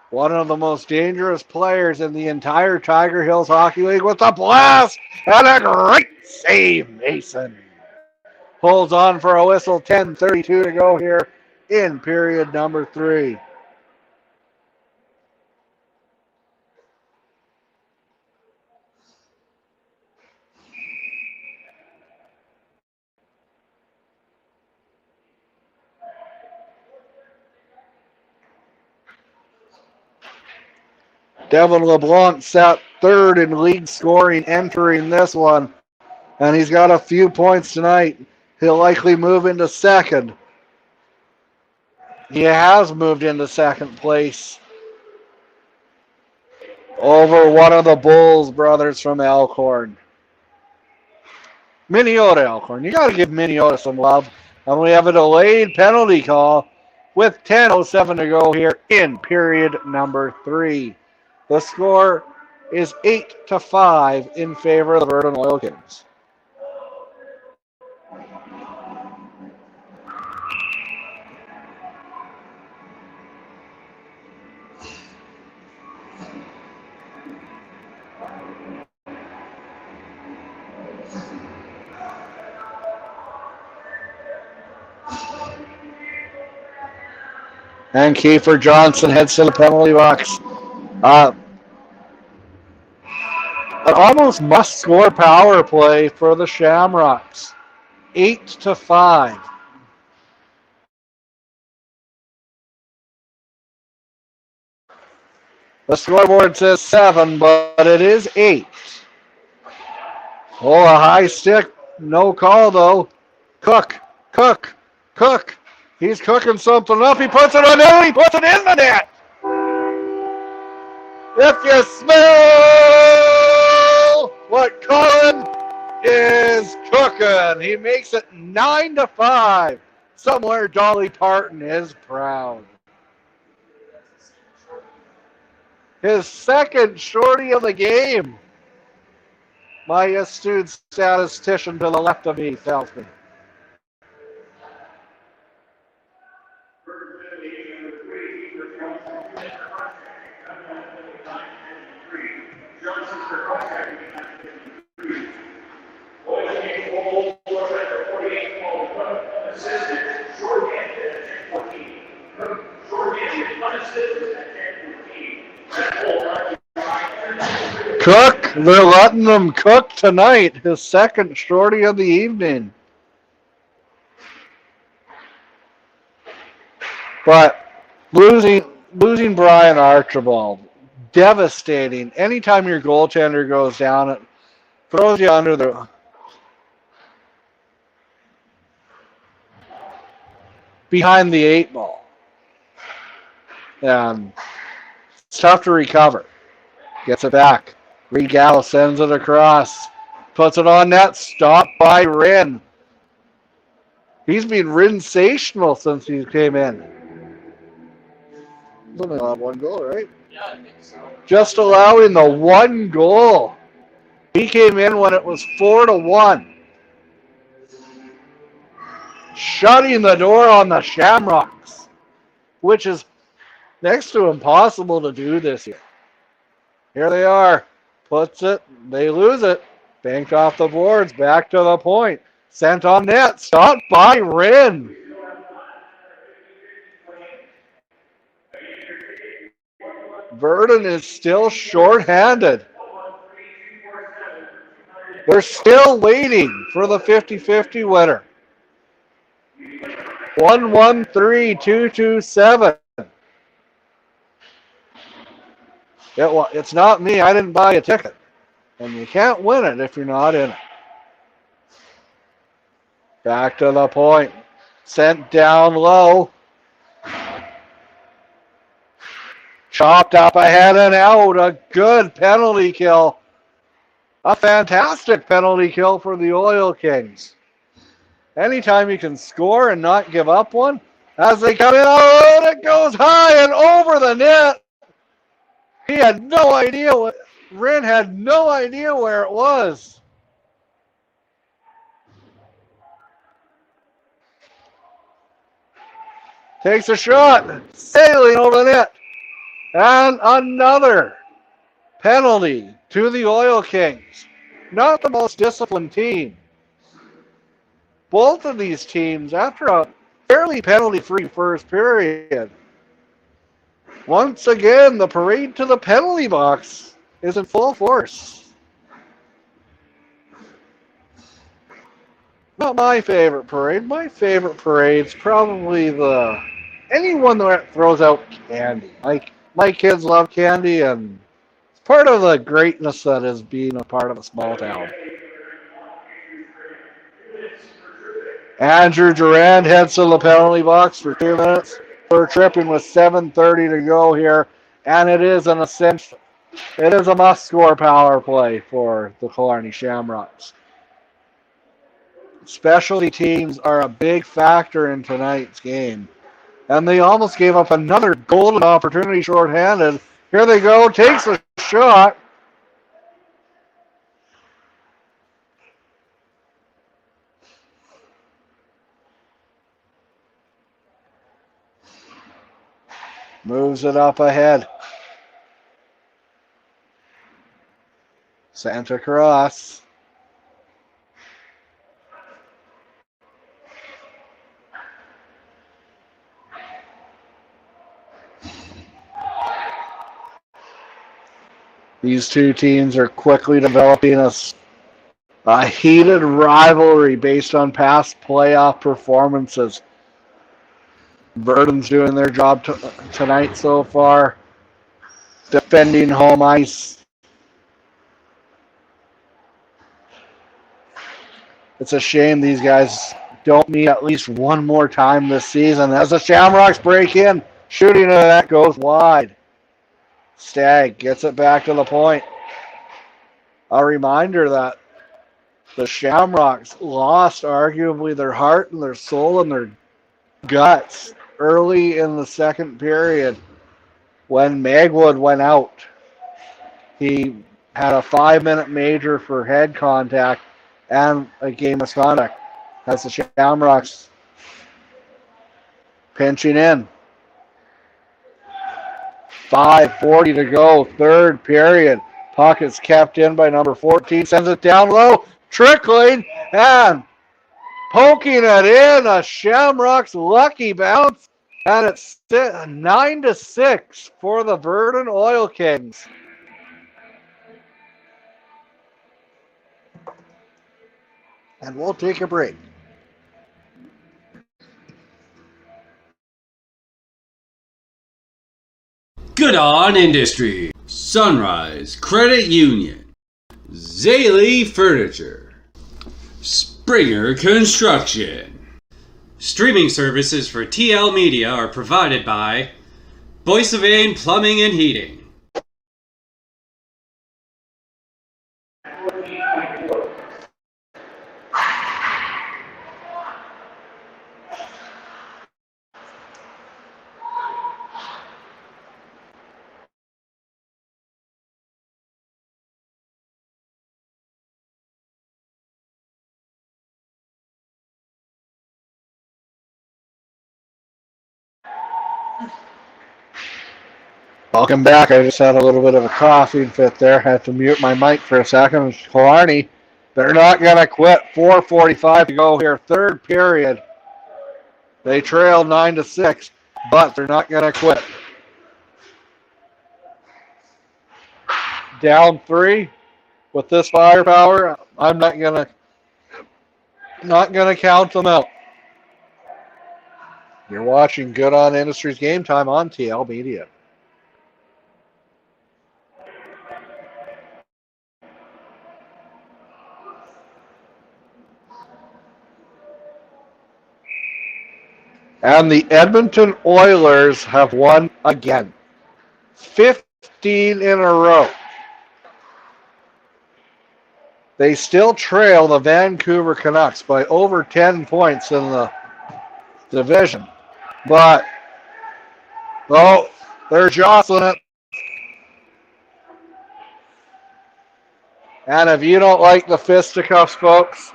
One of the most dangerous players in the entire Tiger Hills Hockey League with a blast and a great save, Mason. Holds on for a whistle, 10:32 to go here in period number 3. Devin LeBlanc sat 3rd in league scoring entering this one, and he's got a few points tonight. He'll likely move into 2nd. He has moved into 2nd place over one of the Bulls brothers from Elkhorn. Minneota Elkhorn. You got to give Minneota some love. And we have a delayed penalty call with 10:07 to go here in period number 3. The score is 8-5 in favor of the Virden Oil Kings. And Kiefer Johnson heads to the penalty box. An almost must-score power play for the Shamrocks. 8-5. The scoreboard says 7, but it is 8. Oh, a high stick. No call, though. Cook. He's cooking something up. He puts it on net. He puts it in the net. If you smell what Colin is cooking, he makes it 9-5. Somewhere Dolly Parton is proud. His second shorty of the game. My astute statistician to the left of me tells me. Cook, they're letting them cook tonight. His second shorty of the evening. But losing Brian Archibald, devastating. Anytime your goaltender goes down, it throws you under the behind the 8 ball. And it's tough to recover. Gets it back. Regal sends it across. Puts it on net. Stopped by Rin. He's been sensational since he came in. He's only allowed 1 goal, right? Yeah, I think so. Just allowing the 1 goal. He came in when it was 4-1. Shutting the door on the Shamrocks, which is next to impossible to do this year. Here they are. Puts it. They lose it. Banked off the boards. Back to the point. Sent on net. Stopped by Rin. Virden is still shorthanded. They're still waiting for the 50-50 winner. 1-1-3-2-2-7. It's not me. I didn't buy a ticket. And you can't win it if you're not in it. Back to the point. Sent down low. Chopped up ahead and out. A good penalty kill. A fantastic penalty kill for the Oil Kings. Anytime you can score and not give up one, as they come in, oh, it goes high and over the net. He had no idea Rin had no idea where it was. Takes a shot, sailing over the net. And another penalty to the Oil Kings. Not the most disciplined team. Both of these teams, after a fairly penalty-free first period, once again, the parade to the penalty box is in full force. Not my favorite parade. My favorite parade's probably anyone that throws out candy. Like, my kids love candy, and it's part of the greatness that is being a part of a small town. Andrew Durand heads to the penalty box for 2 minutes. For tripping with 7:30 to go here, and it is an essential. It is a must-score power play for the Killarney Shamrocks. Specialty teams are a big factor in tonight's game, and they almost gave up another golden opportunity shorthanded. Here they go, takes a shot. Moves it up ahead. Santa Cruz. These two teams are quickly developing a heated rivalry based on past playoff performances. Virden's doing their job tonight so far, defending home ice. It's a shame these guys don't meet at least one more time this season. As the Shamrocks break in, shooting into that goes wide. Stagg gets it back to the point. A reminder that the Shamrocks lost arguably their heart and their soul and their guts early in the second period when Magwood went out. He had a 5-minute major for head contact and a game misconduct. That's the Shamrocks pinching in. 5:40 to go, third period. Puck is kept in by number 14, sends it down low, trickling, and poking it in, a Shamrocks lucky bounce, and it's 9-6 for the Virden Oil Kings. And we'll take a break. Good On Industry, Sunrise Credit Union, Zaley Furniture, Springer Construction. Streaming services for TL Media are provided by Boyce of Ain Plumbing and Heating. Welcome back. I just had a little bit of a coughing fit there. Had to mute my mic for a second. Killarney, they're not going to quit. 4:45 to go here. Third period. They trail 9-6, but they're not going to quit. Down 3 with this firepower. I'm not going to count them out. You're watching Good On Industries Game Time on TL Media. And the Edmonton Oilers have won again. 15 in a row. They still trail the Vancouver Canucks by over 10 points in the division. But, oh, they're jostling it. And if you don't like the fisticuffs, folks,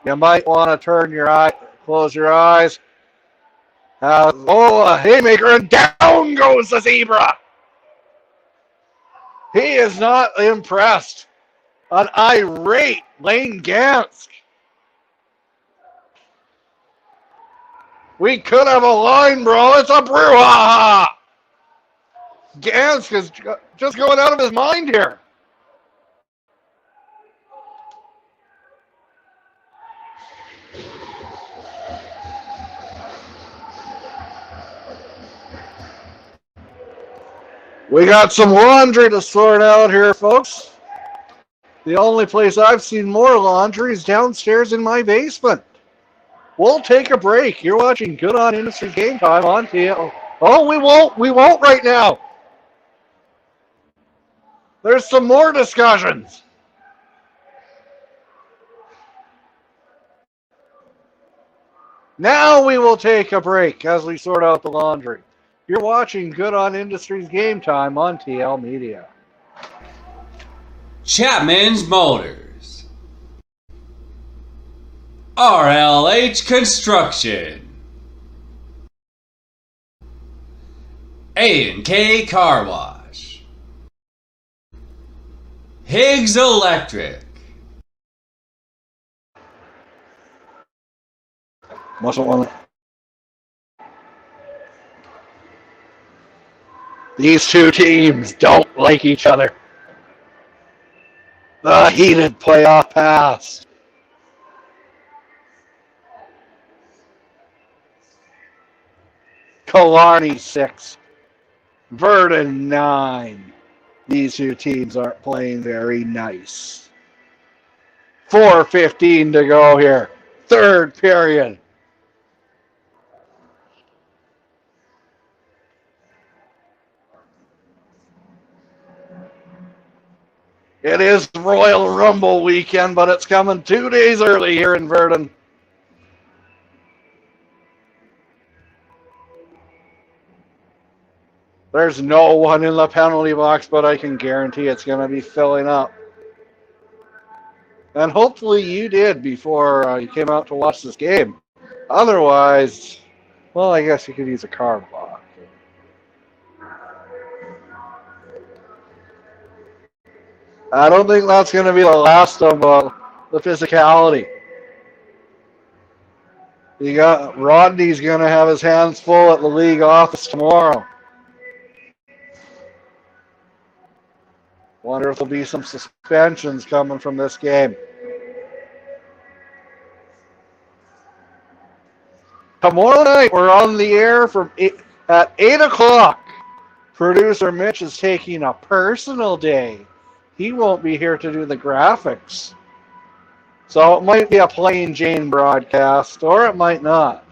you might want to close your eyes. A haymaker, and down goes the Zebra. He is not impressed. An irate Lane Gansk. We could have a line, bro. It's a brouhaha. Gansk is just going out of his mind here. We got some laundry to sort out here, folks. The only place I've seen more laundry is downstairs in my basement. We'll take a break. You're watching Good On Industries Game Time on TL. Oh, we won't right now. There's some more discussions. Now we will take a break as we sort out the laundry. You're watching Good On Industries Game Time on TL Media. Chapman's Motors, RLH Construction, A&K Car Wash, Higgs Electric, Mustn't want to. These two teams don't like each other. The heated playoff pass. Killarney 6. Virden 9. These two teams aren't playing very nice. 4:15 to go here. third period. It is Royal Rumble weekend, but it's coming 2 days early here in Virden. There's no one in the penalty box, but I can guarantee it's going to be filling up. And hopefully you did before you came out to watch this game. Otherwise, well, I guess you could use a card block. I don't think that's going to be the last of the physicality. You got Rodney's going to have his hands full at the league office tomorrow. Wonder if there'll be some suspensions coming from this game. Tomorrow night, we're on the air at 8 o'clock. Producer Mitch is taking a personal day. He won't be here to do the graphics. So it might be a plain Jane broadcast, or it might not.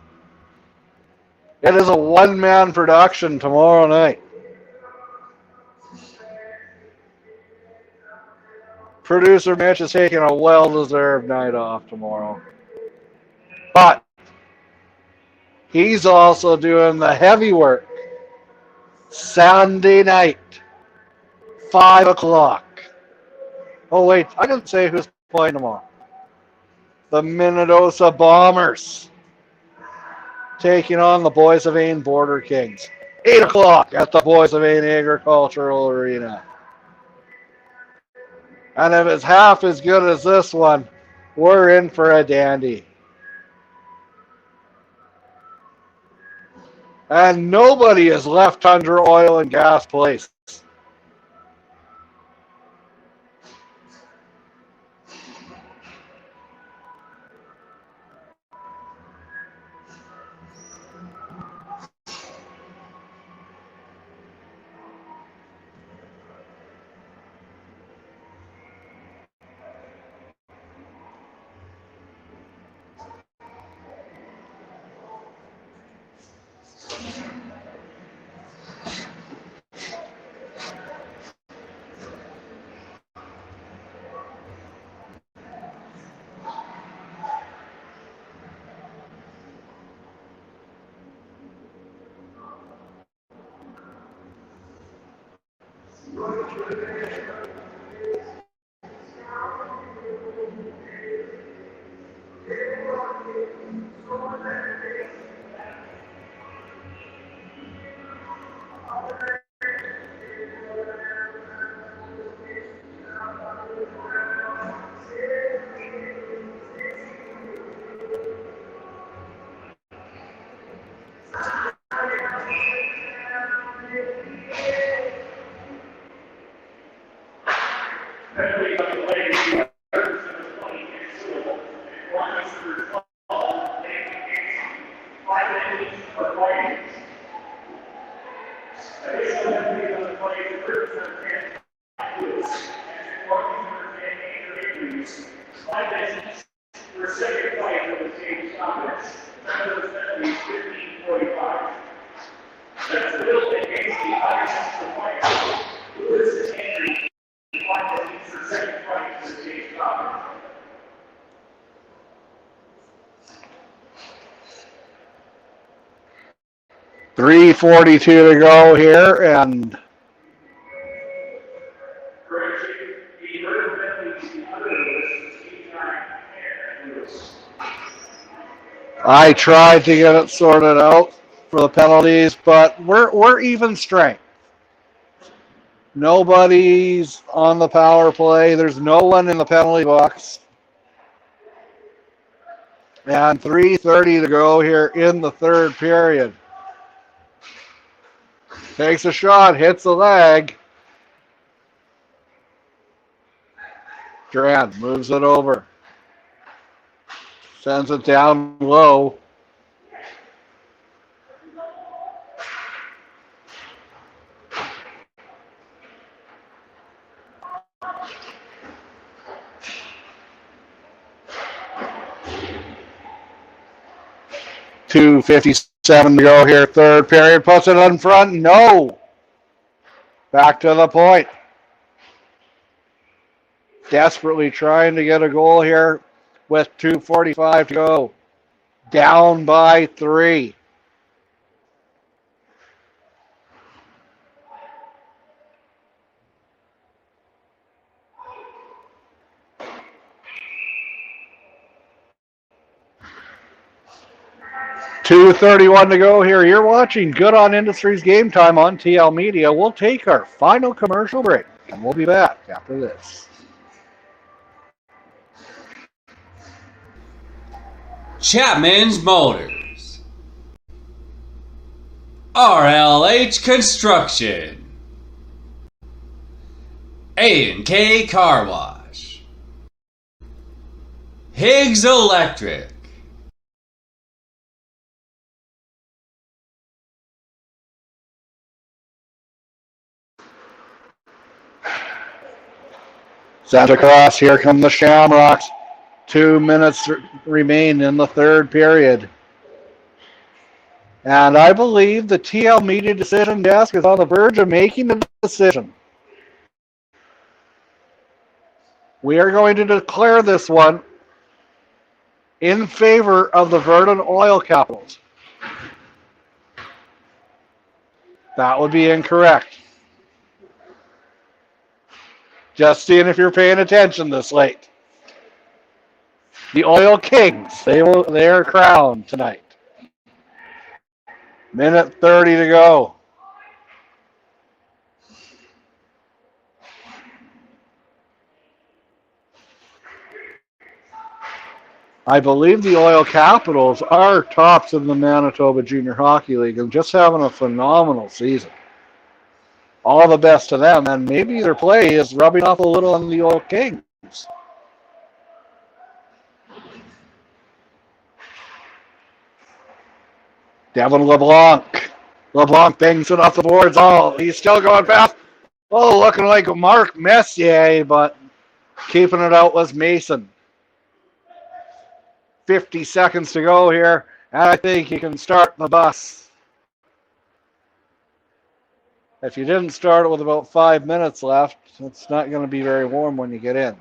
It is a one-man production tomorrow night. Producer Mitch is taking a well-deserved night off tomorrow. But he's also doing the heavy work. Sunday night, 5 o'clock. Oh, wait, I didn't say who's playing tomorrow. The Minnedosa Bombers taking on the Boys of Ain Border Kings. 8 o'clock at the Boys of Ain Agricultural Arena. And if it's half as good as this one, we're in for a dandy. And nobody is left under oil and gas place. .342 to go here, and I tried to get it sorted out for the penalties, but we're even strength. Nobody's on the power play. There's no one in the penalty box. And 3:30 to go here in the third period. Takes a shot, hits the leg. Durant moves it over. Sends it down low. 2:57 to go here. Third period. Puts it in front. No. Back to the point. Desperately trying to get a goal here with 2:45 to go. Down by 3. $2:31 to go here. You're watching Good On Industries Game Time on TL Media. We'll take our final commercial break, and we'll be back after this. Chapman's Motors, RLH Construction, A&K Car Wash, Higgs Electric, Santa Cruz, here come the Shamrocks. 2 minutes remain in the third period. And I believe the TL Media decision desk is on the verge of making a decision. We are going to declare this one in favor of the Virden Oil Capitals. That would be incorrect. Just seeing if you're paying attention this late. The Oil Kings, they are crowned tonight. Minute 30 to go. I believe the Oil Capitals are tops in the Manitoba Junior Hockey League and just having a phenomenal season. All the best to them, and maybe their play is rubbing off a little on the Oil Kings. Devin LeBlanc. LeBlanc bangs it off the boards. Oh, he's still going fast. Oh, looking like Mark Messier, but keeping it out was Mason. 50 seconds to go here, and I think he can start the bus. If you didn't start it with about 5 minutes left, it's not going to be very warm when you get in.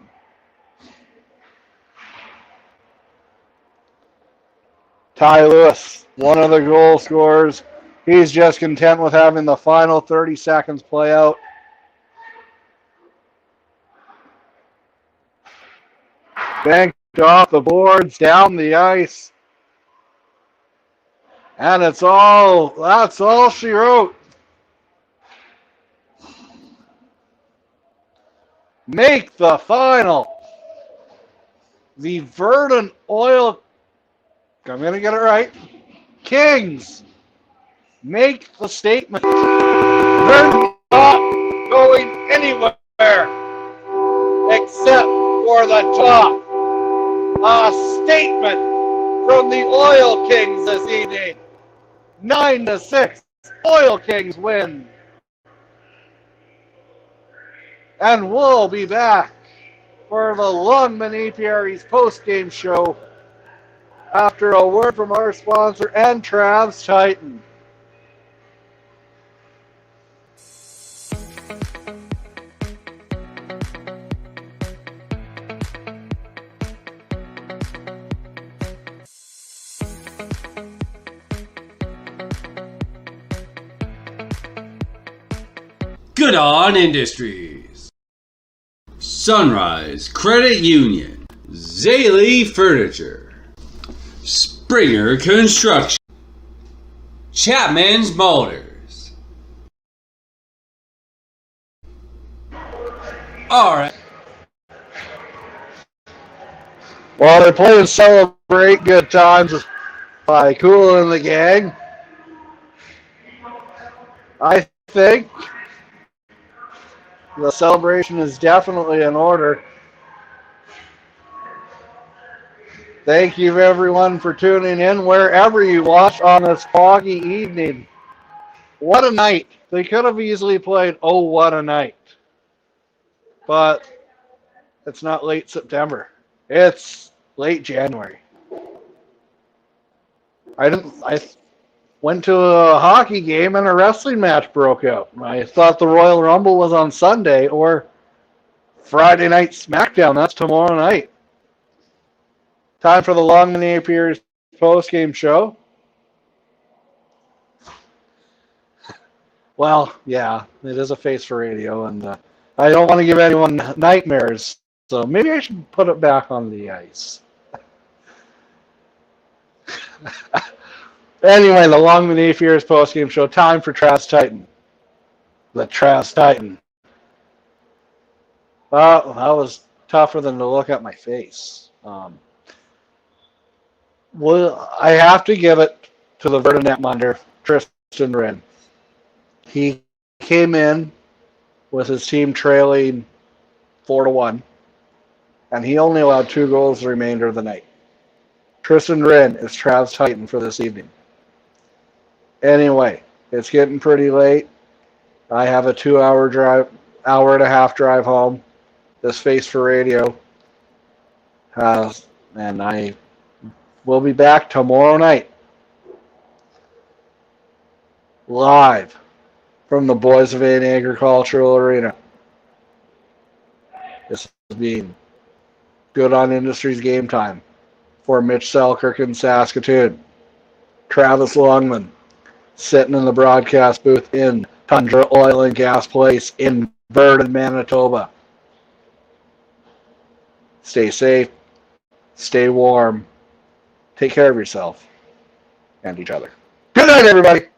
Ty Lewis, one of the goal scorers. He's just content with having the final 30 seconds play out. Banked off the boards, down the ice. And that's all she wrote. Make the final. The Virden Oil, I'm going to get it right, Kings make the statement. They're not going anywhere except for the top. A statement from the Oil Kings this evening. 9-6. Oil Kings win. And we'll be back for the Longman Apiaries post-game show after a word from our sponsor and Trav's Titan. Good On Industries, Sunrise Credit Union, Zaley Furniture, Springer Construction, Chapman's Motors. Alright. While they're playing Celebrate Good Times by Cool and the Gang, I think the celebration is definitely in order. Thank you, everyone, for tuning in wherever you watch on this foggy evening. What a night. They could have easily played Oh, What a Night. But it's not late September. It's late January. I went to a hockey game and a wrestling match broke out. I thought the Royal Rumble was on Sunday or Friday Night SmackDown. That's tomorrow night. Time for the Longman Napier's post-game show. Well, yeah, it is a face for radio, and I don't want to give anyone nightmares, so maybe I should put it back on the ice. Anyway, the Longman Napier's post-game show. Time for Trash Titan. The Trash Titan. Well, that was tougher than to look at my face. Well, I have to give it to the Virden netminder, Tristan Wren. He came in with his team trailing 4-1, and he only allowed 2 goals the remainder of the night. Tristan Wren is Trav's Titan for this evening. Anyway, it's getting pretty late. I have a 2-hour drive, hour and a half drive home. This face for radio has, and I will be back tomorrow night, live from the Boys of Ain Agricultural Arena. This is being Good on Industries Game Time for Mitch Selkirk in Saskatoon. Travis Longman sitting in the broadcast booth in Tundra Oil and Gas Place in Virden, Manitoba. Stay safe, stay warm, take care of yourself and each other. Good night, everybody.